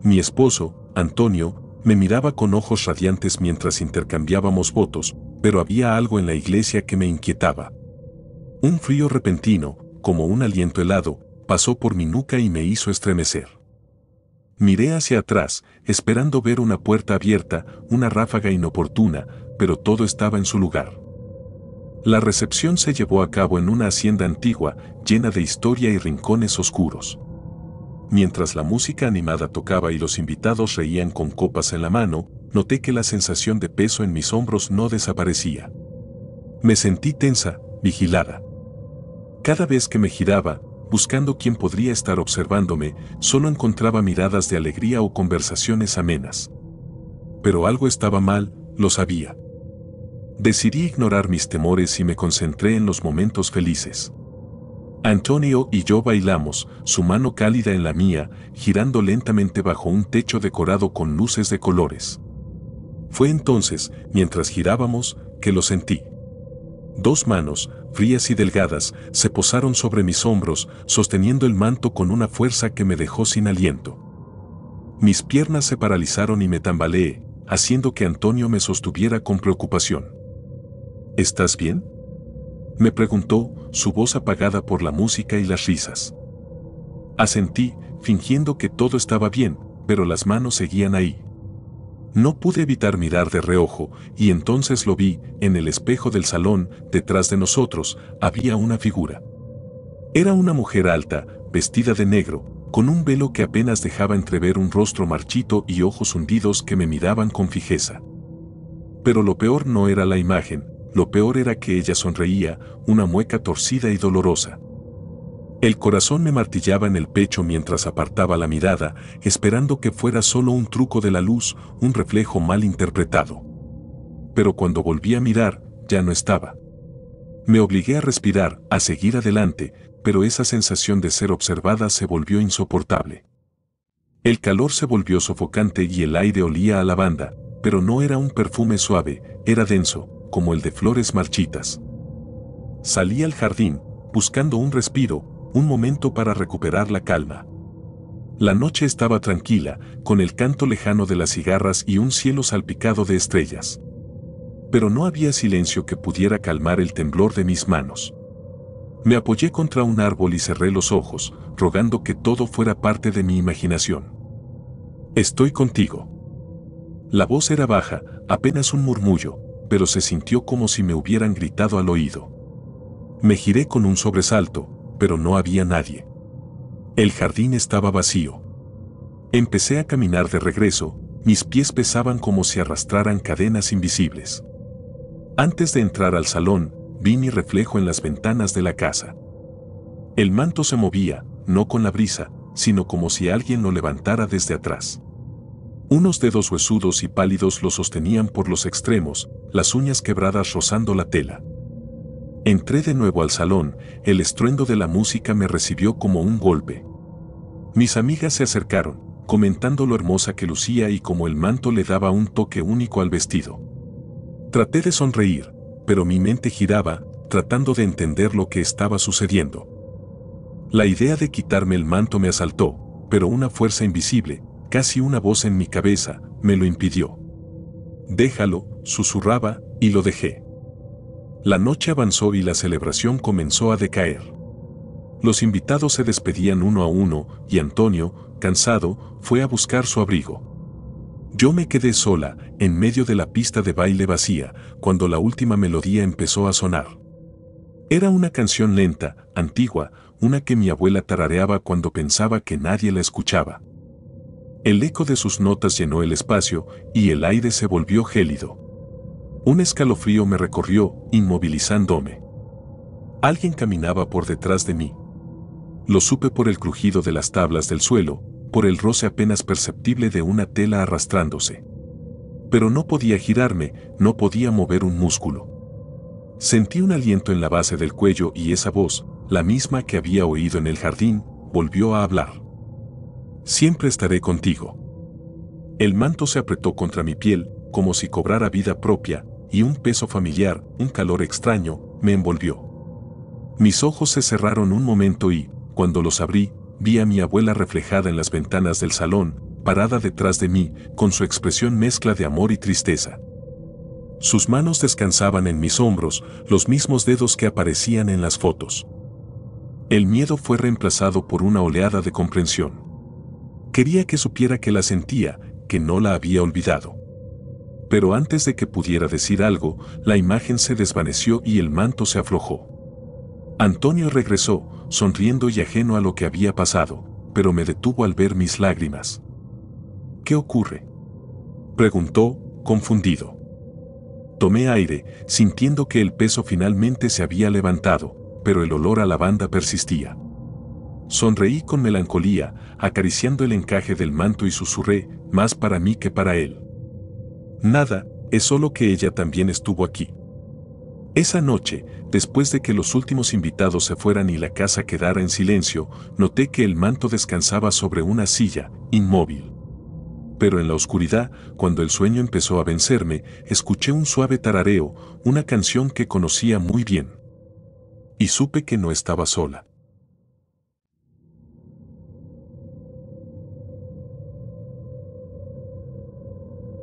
Mi esposo, Antonio, me miraba con ojos radiantes mientras intercambiábamos votos, pero había algo en la iglesia que me inquietaba. Un frío repentino, como un aliento helado, pasó por mi nuca y me hizo estremecer. Miré hacia atrás, esperando ver una puerta abierta, una ráfaga inoportuna, pero todo estaba en su lugar. La recepción se llevó a cabo en una hacienda antigua, llena de historia y rincones oscuros. Mientras la música animada tocaba y los invitados reían con copas en la mano, noté que la sensación de peso en mis hombros no desaparecía. Me sentí tensa, vigilada. Cada vez que me giraba, buscando quién podría estar observándome, solo encontraba miradas de alegría o conversaciones amenas. Pero algo estaba mal, lo sabía. Decidí ignorar mis temores y me concentré en los momentos felices. Antonio y yo bailamos, su mano cálida en la mía, girando lentamente bajo un techo decorado con luces de colores. Fue entonces, mientras girábamos, que lo sentí. Dos manos, frías y delgadas, se posaron sobre mis hombros, sosteniendo el manto con una fuerza que me dejó sin aliento. Mis piernas se paralizaron y me tambaleé, haciendo que Antonio me sostuviera con preocupación. ¿Estás bien?, me preguntó, su voz apagada por la música y las risas. Asentí, fingiendo que todo estaba bien, pero las manos seguían ahí. No pude evitar mirar de reojo, y entonces lo vi, en el espejo del salón, detrás de nosotros, había una figura. Era una mujer alta, vestida de negro, con un velo que apenas dejaba entrever un rostro marchito y ojos hundidos que me miraban con fijeza. Pero lo peor no era la imagen, lo peor era que ella sonreía, una mueca torcida y dolorosa. El corazón me martillaba en el pecho mientras apartaba la mirada, esperando que fuera solo un truco de la luz, un reflejo mal interpretado. Pero cuando volví a mirar, ya no estaba. Me obligué a respirar, a seguir adelante, pero esa sensación de ser observada se volvió insoportable. El calor se volvió sofocante y el aire olía a lavanda, pero no era un perfume suave, era denso, como el de flores marchitas. Salí al jardín, buscando un respiro, un momento para recuperar la calma. La noche estaba tranquila, con el canto lejano de las cigarras y un cielo salpicado de estrellas. pero no había silencio que pudiera calmar el temblor de mis manos. Me apoyé contra un árbol y cerré los ojos, rogando que todo fuera parte de mi imaginación. Estoy contigo. La voz era baja, apenas un murmullo, pero se sintió como si me hubieran gritado al oído. Me giré con un sobresalto, pero no había nadie. El jardín estaba vacío. Empecé a caminar de regreso, mis pies pesaban como si arrastraran cadenas invisibles. Antes de entrar al salón, vi mi reflejo en las ventanas de la casa. El manto se movía, no con la brisa, sino como si alguien lo levantara desde atrás. Unos dedos huesudos y pálidos lo sostenían por los extremos, las uñas quebradas rozando la tela. Entré de nuevo al salón, el estruendo de la música me recibió como un golpe. Mis amigas se acercaron, comentando lo hermosa que lucía y cómo el manto le daba un toque único al vestido. Traté de sonreír, pero mi mente giraba, tratando de entender lo que estaba sucediendo. La idea de quitarme el manto me asaltó, pero una fuerza invisible, casi una voz en mi cabeza, me lo impidió. Déjalo, susurraba, y lo dejé. La noche avanzó y la celebración comenzó a decaer. Los invitados se despedían uno a uno, y Antonio, cansado, fue a buscar su abrigo. Yo me quedé sola, en medio de la pista de baile vacía, cuando la última melodía empezó a sonar. Era una canción lenta, antigua, una que mi abuela tarareaba cuando pensaba que nadie la escuchaba. El eco de sus notas llenó el espacio, y el aire se volvió gélido. Un escalofrío me recorrió, inmovilizándome. Alguien caminaba por detrás de mí. Lo supe por el crujido de las tablas del suelo, por el roce apenas perceptible de una tela arrastrándose. Pero no podía girarme, no podía mover un músculo. Sentí un aliento en la base del cuello y esa voz, la misma que había oído en el jardín, volvió a hablar. Siempre estaré contigo. El manto se apretó contra mi piel, como si cobrara vida propia, y un peso familiar, un calor extraño, me envolvió. Mis ojos se cerraron un momento y, cuando los abrí, vi a mi abuela reflejada en las ventanas del salón, parada detrás de mí, con su expresión mezcla de amor y tristeza. Sus manos descansaban en mis hombros, los mismos dedos que aparecían en las fotos. El miedo fue reemplazado por una oleada de comprensión. Quería que supiera que la sentía, que no la había olvidado. Pero antes de que pudiera decir algo, la imagen se desvaneció y el manto se aflojó. Antonio regresó, sonriendo y ajeno a lo que había pasado, pero me detuvo al ver mis lágrimas. ¿Qué ocurre?, preguntó, confundido. Tomé aire, sintiendo que el peso finalmente se había levantado, pero el olor a lavanda persistía. Sonreí con melancolía, acariciando el encaje del manto y susurré, más para mí que para él. Nada, es solo que ella también estuvo aquí. Esa noche, después de que los últimos invitados se fueran y la casa quedara en silencio, noté que el manto descansaba sobre una silla, inmóvil. Pero en la oscuridad, cuando el sueño empezó a vencerme, escuché un suave tarareo, una canción que conocía muy bien. Y supe que no estaba sola.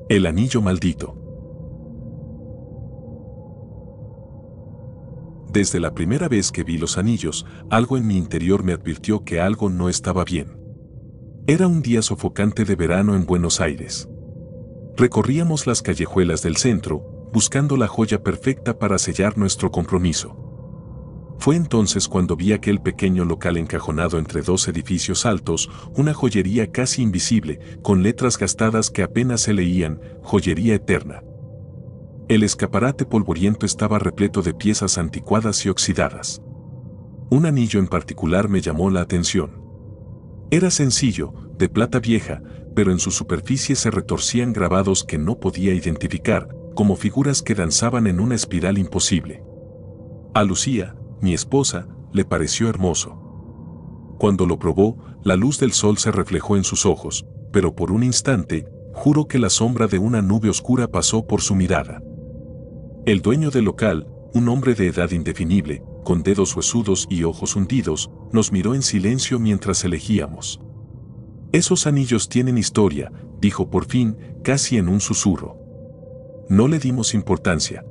El anillo maldito. Desde la primera vez que vi los anillos, algo en mi interior me advirtió que algo no estaba bien. Era un día sofocante de verano en Buenos Aires. Recorríamos las callejuelas del centro, buscando la joya perfecta para sellar nuestro compromiso. Fue entonces cuando vi aquel pequeño local encajonado entre dos edificios altos, una joyería casi invisible, con letras gastadas que apenas se leían, joyería eterna. El escaparate polvoriento estaba repleto de piezas anticuadas y oxidadas. Un anillo en particular me llamó la atención. Era sencillo, de plata vieja, pero en su superficie se retorcían grabados que no podía identificar, como figuras que danzaban en una espiral imposible. A Lucía, mi esposa, le pareció hermoso. Cuando lo probó, la luz del sol se reflejó en sus ojos, pero por un instante, juró que la sombra de una nube oscura pasó por su mirada. El dueño del local, un hombre de edad indefinible, con dedos huesudos y ojos hundidos, nos miró en silencio mientras elegíamos. Esos anillos tienen historia, dijo por fin, casi en un susurro. No le dimos importancia.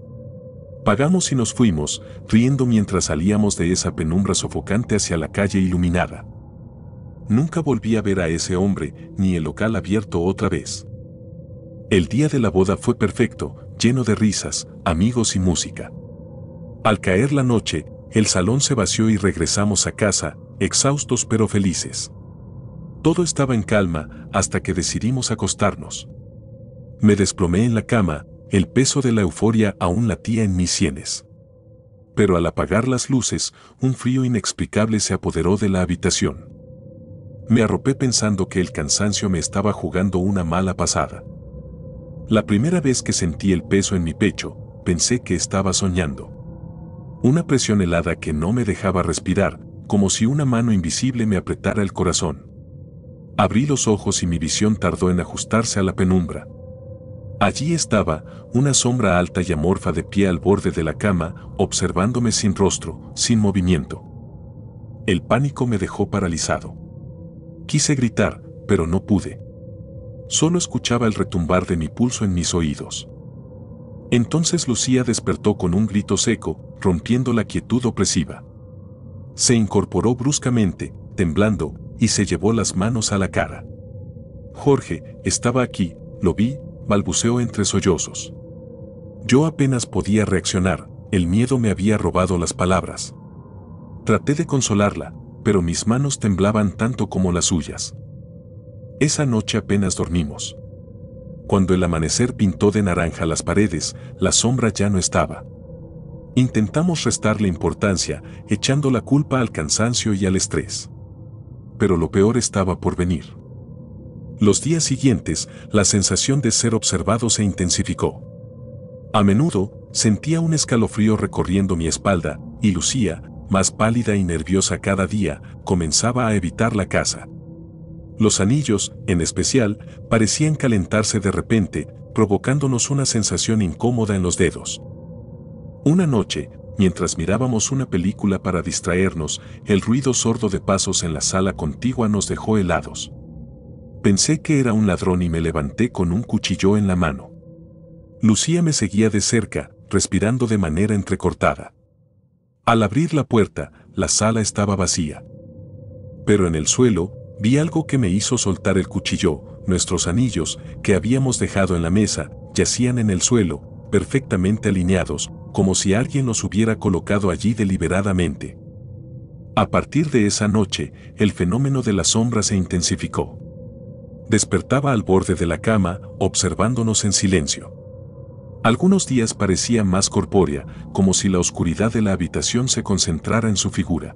Pagamos y nos fuimos, riendo mientras salíamos de esa penumbra sofocante hacia la calle iluminada. Nunca volví a ver a ese hombre, ni el local abierto otra vez. El día de la boda fue perfecto, lleno de risas, amigos y música. Al caer la noche, el salón se vació y regresamos a casa, exhaustos pero felices. Todo estaba en calma hasta que decidimos acostarnos. Me desplomé en la cama, el peso de la euforia aún latía en mis sienes. Pero al apagar las luces, un frío inexplicable se apoderó de la habitación. Me arropé pensando que el cansancio me estaba jugando una mala pasada. La primera vez que sentí el peso en mi pecho, pensé que estaba soñando. Una presión helada que no me dejaba respirar, como si una mano invisible me apretara el corazón. Abrí los ojos y mi visión tardó en ajustarse a la penumbra. Allí estaba, una sombra alta y amorfa de pie al borde de la cama, observándome sin rostro, sin movimiento. El pánico me dejó paralizado. Quise gritar, pero no pude. Solo escuchaba el retumbar de mi pulso en mis oídos. Entonces Lucía despertó con un grito seco, rompiendo la quietud opresiva. Se incorporó bruscamente, temblando, y se llevó las manos a la cara. Jorge, estaba aquí, lo vi, balbuceó entre sollozos. Yo apenas podía reaccionar, el miedo me había robado las palabras. Traté de consolarla, pero mis manos temblaban tanto como las suyas. Esa noche apenas dormimos. Cuando el amanecer pintó de naranja las paredes, la sombra ya no estaba. Intentamos restarle importancia, echando la culpa al cansancio y al estrés. Pero lo peor estaba por venir. Los días siguientes, la sensación de ser observado se intensificó. A menudo, sentía un escalofrío recorriendo mi espalda, y Lucía, más pálida y nerviosa cada día, comenzaba a evitar la casa. Los anillos, en especial, parecían calentarse de repente, provocándonos una sensación incómoda en los dedos. Una noche, mientras mirábamos una película para distraernos, el ruido sordo de pasos en la sala contigua nos dejó helados. Pensé que era un ladrón y me levanté con un cuchillo en la mano. Lucía me seguía de cerca, respirando de manera entrecortada. Al abrir la puerta, la sala estaba vacía. Pero en el suelo, vi algo que me hizo soltar el cuchillo. Nuestros anillos, que habíamos dejado en la mesa, yacían en el suelo, perfectamente alineados, como si alguien los hubiera colocado allí deliberadamente. A partir de esa noche, el fenómeno de la sombra se intensificó. Despertaba al borde de la cama, observándonos en silencio. Algunos días parecía más corpórea, como si la oscuridad de la habitación se concentrara en su figura.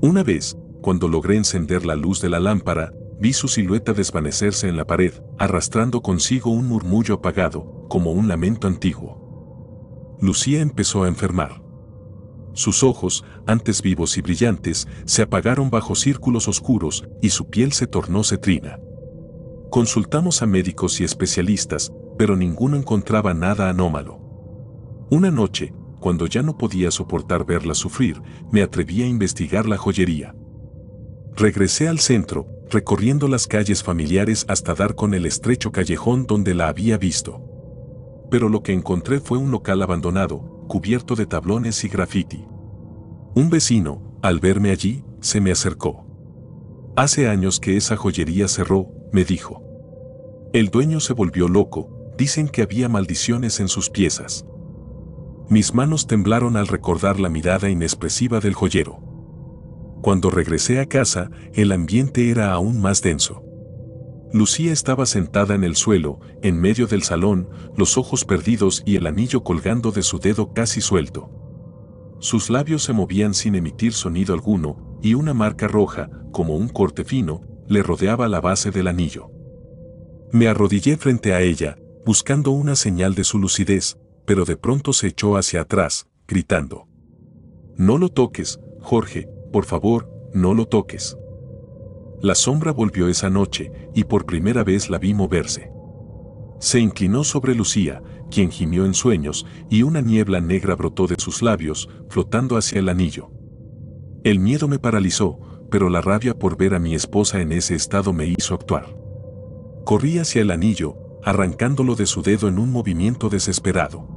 Una vez, cuando logré encender la luz de la lámpara, vi su silueta desvanecerse en la pared, arrastrando consigo un murmullo apagado, como un lamento antiguo. Lucía empezó a enfermar. Sus ojos, antes vivos y brillantes, se apagaron bajo círculos oscuros y su piel se tornó cetrina. Consultamos a médicos y especialistas, pero ninguno encontraba nada anómalo. Una noche, cuando ya no podía soportar verla sufrir, me atreví a investigar la joyería. Regresé al centro, recorriendo las calles familiares hasta dar con el estrecho callejón donde la había visto. Pero lo que encontré fue un local abandonado, cubierto de tablones y grafiti. Un vecino, al verme allí, se me acercó. «Hace años que esa joyería cerró», me dijo. «El dueño se volvió loco, dicen que había maldiciones en sus piezas». Mis manos temblaron al recordar la mirada inexpresiva del joyero. Cuando regresé a casa, el ambiente era aún más denso. Lucía estaba sentada en el suelo, en medio del salón, los ojos perdidos y el anillo colgando de su dedo casi suelto. Sus labios se movían sin emitir sonido alguno, y una marca roja, como un corte fino, le rodeaba la base del anillo. Me arrodillé frente a ella, buscando una señal de su lucidez, pero de pronto se echó hacia atrás, gritando. «No lo toques, Jorge, por favor, no lo toques». La sombra volvió esa noche, y por primera vez la vi moverse. Se inclinó sobre Lucía, quien gimió en sueños, y una niebla negra brotó de sus labios, flotando hacia el anillo. El miedo me paralizó, pero la rabia por ver a mi esposa en ese estado me hizo actuar. Corrí hacia el anillo, arrancándolo de su dedo en un movimiento desesperado.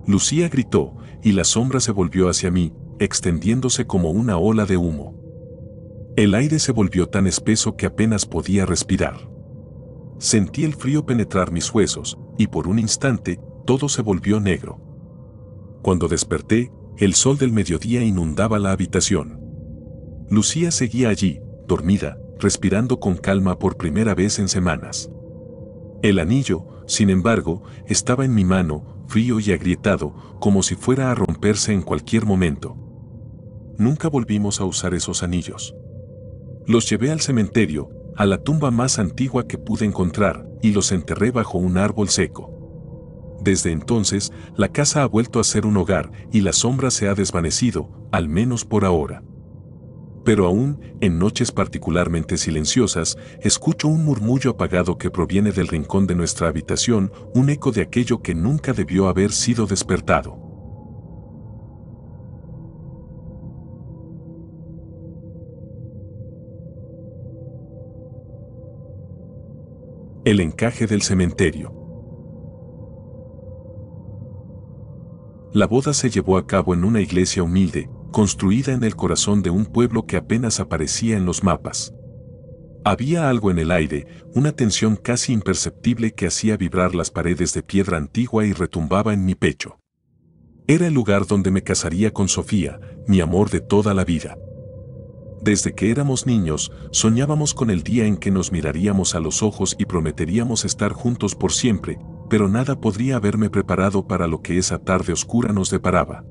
Lucía gritó, y la sombra se volvió hacia mí, extendiéndose como una ola de humo. El aire se volvió tan espeso que apenas podía respirar. Sentí el frío penetrar mis huesos, y por un instante, todo se volvió negro. Cuando desperté, el sol del mediodía inundaba la habitación. Lucía seguía allí, dormida, respirando con calma por primera vez en semanas. El anillo, sin embargo, estaba en mi mano, frío y agrietado, como si fuera a romperse en cualquier momento. Nunca volvimos a usar esos anillos. Los llevé al cementerio, a la tumba más antigua que pude encontrar, y los enterré bajo un árbol seco. Desde entonces, la casa ha vuelto a ser un hogar, y la sombra se ha desvanecido, al menos por ahora. Pero aún, en noches particularmente silenciosas, escucho un murmullo apagado que proviene del rincón de nuestra habitación, un eco de aquello que nunca debió haber sido despertado. El encaje del cementerio. La boda se llevó a cabo en una iglesia humilde, construida en el corazón de un pueblo que apenas aparecía en los mapas. Había algo en el aire, una tensión casi imperceptible que hacía vibrar las paredes de piedra antigua y retumbaba en mi pecho. Era el lugar donde me casaría con Sofía, mi amor de toda la vida. Desde que éramos niños, soñábamos con el día en que nos miraríamos a los ojos y prometeríamos estar juntos por siempre, pero nada podría haberme preparado para lo que esa tarde oscura nos deparaba.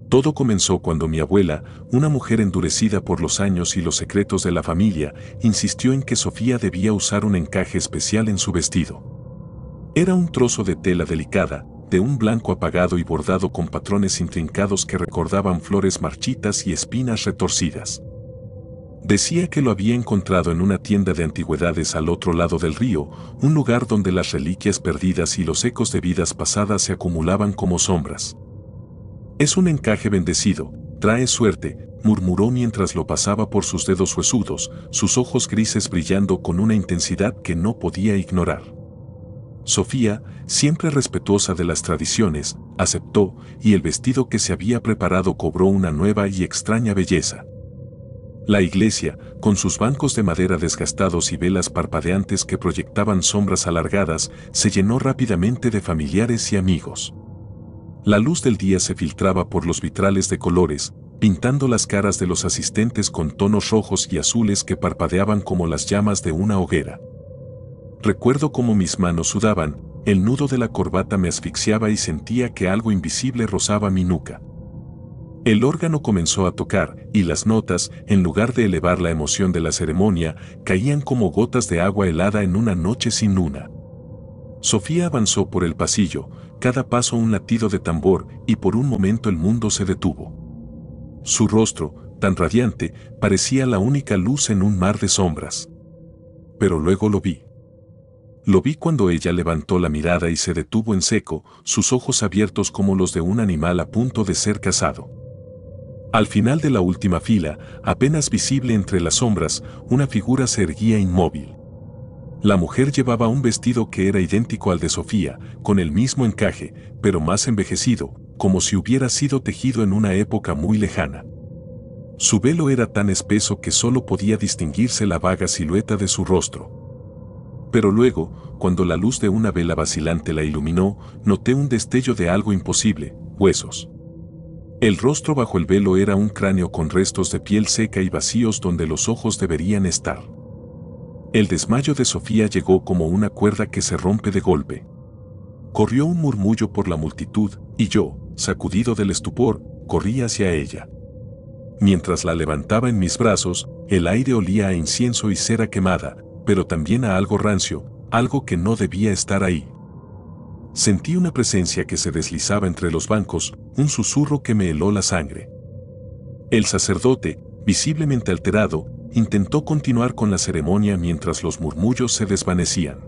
Todo comenzó cuando mi abuela, una mujer endurecida por los años y los secretos de la familia, insistió en que Sofía debía usar un encaje especial en su vestido. Era un trozo de tela delicada, de un blanco apagado y bordado con patrones intrincados que recordaban flores marchitas y espinas retorcidas. Decía que lo había encontrado en una tienda de antigüedades al otro lado del río, un lugar donde las reliquias perdidas y los ecos de vidas pasadas se acumulaban como sombras. «Es un encaje bendecido, trae suerte», murmuró mientras lo pasaba por sus dedos huesudos, sus ojos grises brillando con una intensidad que no podía ignorar. Sofía, siempre respetuosa de las tradiciones, aceptó, y el vestido que se había preparado cobró una nueva y extraña belleza. La iglesia, con sus bancos de madera desgastados y velas parpadeantes que proyectaban sombras alargadas, se llenó rápidamente de familiares y amigos. La luz del día se filtraba por los vitrales de colores, pintando las caras de los asistentes con tonos rojos y azules que parpadeaban como las llamas de una hoguera. Recuerdo cómo mis manos sudaban, el nudo de la corbata me asfixiaba y sentía que algo invisible rozaba mi nuca. El órgano comenzó a tocar, y las notas, en lugar de elevar la emoción de la ceremonia, caían como gotas de agua helada en una noche sin luna. Sofía avanzó por el pasillo, cada paso un latido de tambor, y por un momento el mundo se detuvo. Su rostro, tan radiante, parecía la única luz en un mar de sombras. Pero luego lo vi. Lo vi cuando ella levantó la mirada y se detuvo en seco, sus ojos abiertos como los de un animal a punto de ser cazado. Al final de la última fila, apenas visible entre las sombras, una figura se erguía inmóvil. La mujer llevaba un vestido que era idéntico al de Sofía, con el mismo encaje, pero más envejecido, como si hubiera sido tejido en una época muy lejana. Su velo era tan espeso que solo podía distinguirse la vaga silueta de su rostro. Pero luego, cuando la luz de una vela vacilante la iluminó, noté un destello de algo imposible: huesos. El rostro bajo el velo era un cráneo con restos de piel seca y vacíos donde los ojos deberían estar. El desmayo de Sofía llegó como una cuerda que se rompe de golpe. Corrió un murmullo por la multitud, y yo, sacudido del estupor, corrí hacia ella. Mientras la levantaba en mis brazos, el aire olía a incienso y cera quemada, pero también a algo rancio, algo que no debía estar ahí. Sentí una presencia que se deslizaba entre los bancos, un susurro que me heló la sangre. El sacerdote, visiblemente alterado, intentó continuar con la ceremonia mientras los murmullos se desvanecían.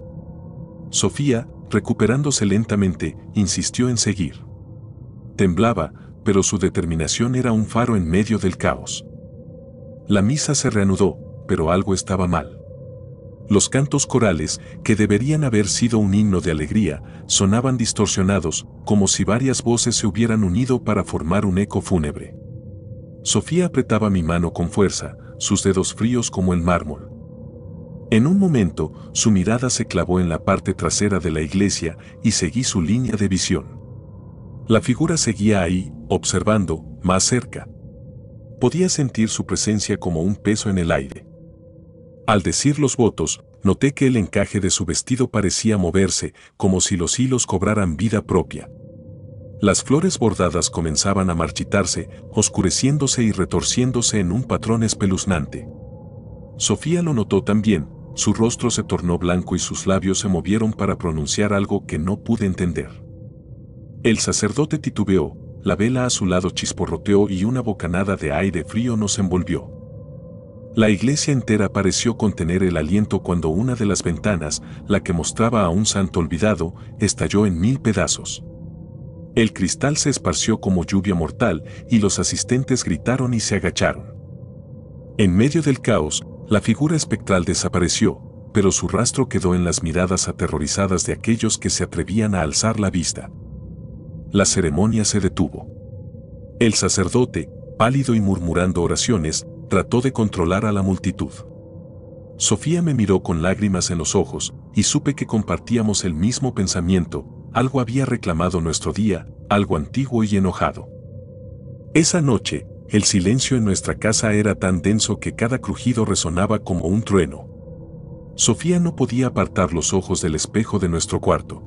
Sofía, recuperándose lentamente, insistió en seguir. Temblaba, pero su determinación era un faro en medio del caos. La misa se reanudó, pero algo estaba mal. Los cantos corales, que deberían haber sido un himno de alegría, sonaban distorsionados, como si varias voces se hubieran unido para formar un eco fúnebre. Sofía apretaba mi mano con fuerza, sus dedos fríos como el mármol. En un momento, su mirada se clavó en la parte trasera de la iglesia y seguí su línea de visión. La figura seguía ahí, observando, más cerca. Podía sentir su presencia como un peso en el aire. Al decir los votos, noté que el encaje de su vestido parecía moverse, como si los hilos cobraran vida propia. Las flores bordadas comenzaban a marchitarse, oscureciéndose y retorciéndose en un patrón espeluznante. Sofía lo notó también, su rostro se tornó blanco y sus labios se movieron para pronunciar algo que no pude entender. El sacerdote titubeó, la vela a su lado chisporroteó y una bocanada de aire frío nos envolvió. La iglesia entera pareció contener el aliento cuando una de las ventanas, la que mostraba a un santo olvidado, estalló en 1000 pedazos. El cristal se esparció como lluvia mortal y los asistentes gritaron y se agacharon. En medio del caos, la figura espectral desapareció, pero su rastro quedó en las miradas aterrorizadas de aquellos que se atrevían a alzar la vista. La ceremonia se detuvo. El sacerdote, pálido y murmurando oraciones, trató de controlar a la multitud. Sofía me miró con lágrimas en los ojos, y supe que compartíamos el mismo pensamiento, algo había reclamado nuestro día, algo antiguo y enojado. Esa noche, el silencio en nuestra casa era tan denso que cada crujido resonaba como un trueno. Sofía no podía apartar los ojos del espejo de nuestro cuarto.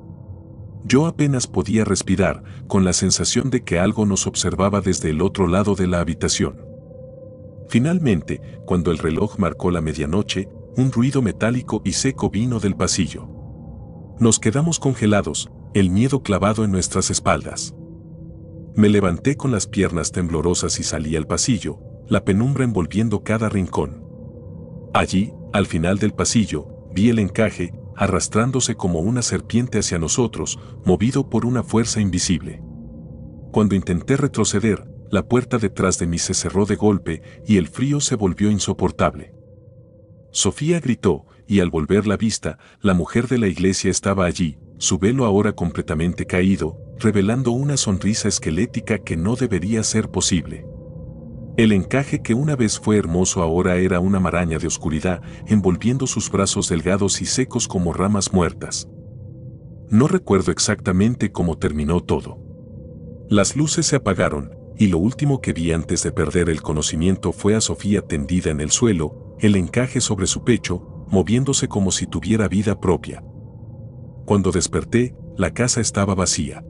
Yo apenas podía respirar, con la sensación de que algo nos observaba desde el otro lado de la habitación. Finalmente, cuando el reloj marcó la medianoche, un ruido metálico y seco vino del pasillo. Nos quedamos congelados, el miedo clavado en nuestras espaldas. Me levanté con las piernas temblorosas y salí al pasillo, la penumbra envolviendo cada rincón. Allí, al final del pasillo, vi el encaje, arrastrándose como una serpiente hacia nosotros, movido por una fuerza invisible. Cuando intenté retroceder, la puerta detrás de mí se cerró de golpe y el frío se volvió insoportable. Sofía gritó, y al volver la vista, la mujer de la iglesia estaba allí, su velo ahora completamente caído, revelando una sonrisa esquelética que no debería ser posible. El encaje que una vez fue hermoso ahora era una maraña de oscuridad, envolviendo sus brazos delgados y secos como ramas muertas. No recuerdo exactamente cómo terminó todo. Las luces se apagaron, y lo último que vi antes de perder el conocimiento fue a Sofía tendida en el suelo, el encaje sobre su pecho, moviéndose como si tuviera vida propia. Cuando desperté, la casa estaba vacía.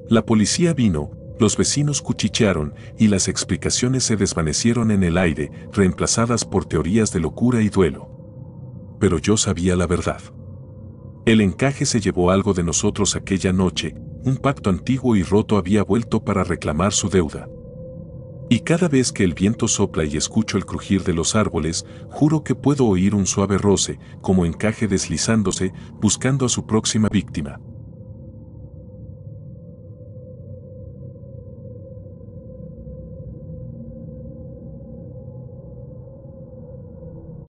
La policía vino, los vecinos cuchichearon y las explicaciones se desvanecieron en el aire, reemplazadas por teorías de locura y duelo. Pero yo sabía la verdad. El encaje se llevó algo de nosotros aquella noche, un pacto antiguo y roto había vuelto para reclamar su deuda. Y cada vez que el viento sopla y escucho el crujir de los árboles, juro que puedo oír un suave roce, como encaje deslizándose, buscando a su próxima víctima.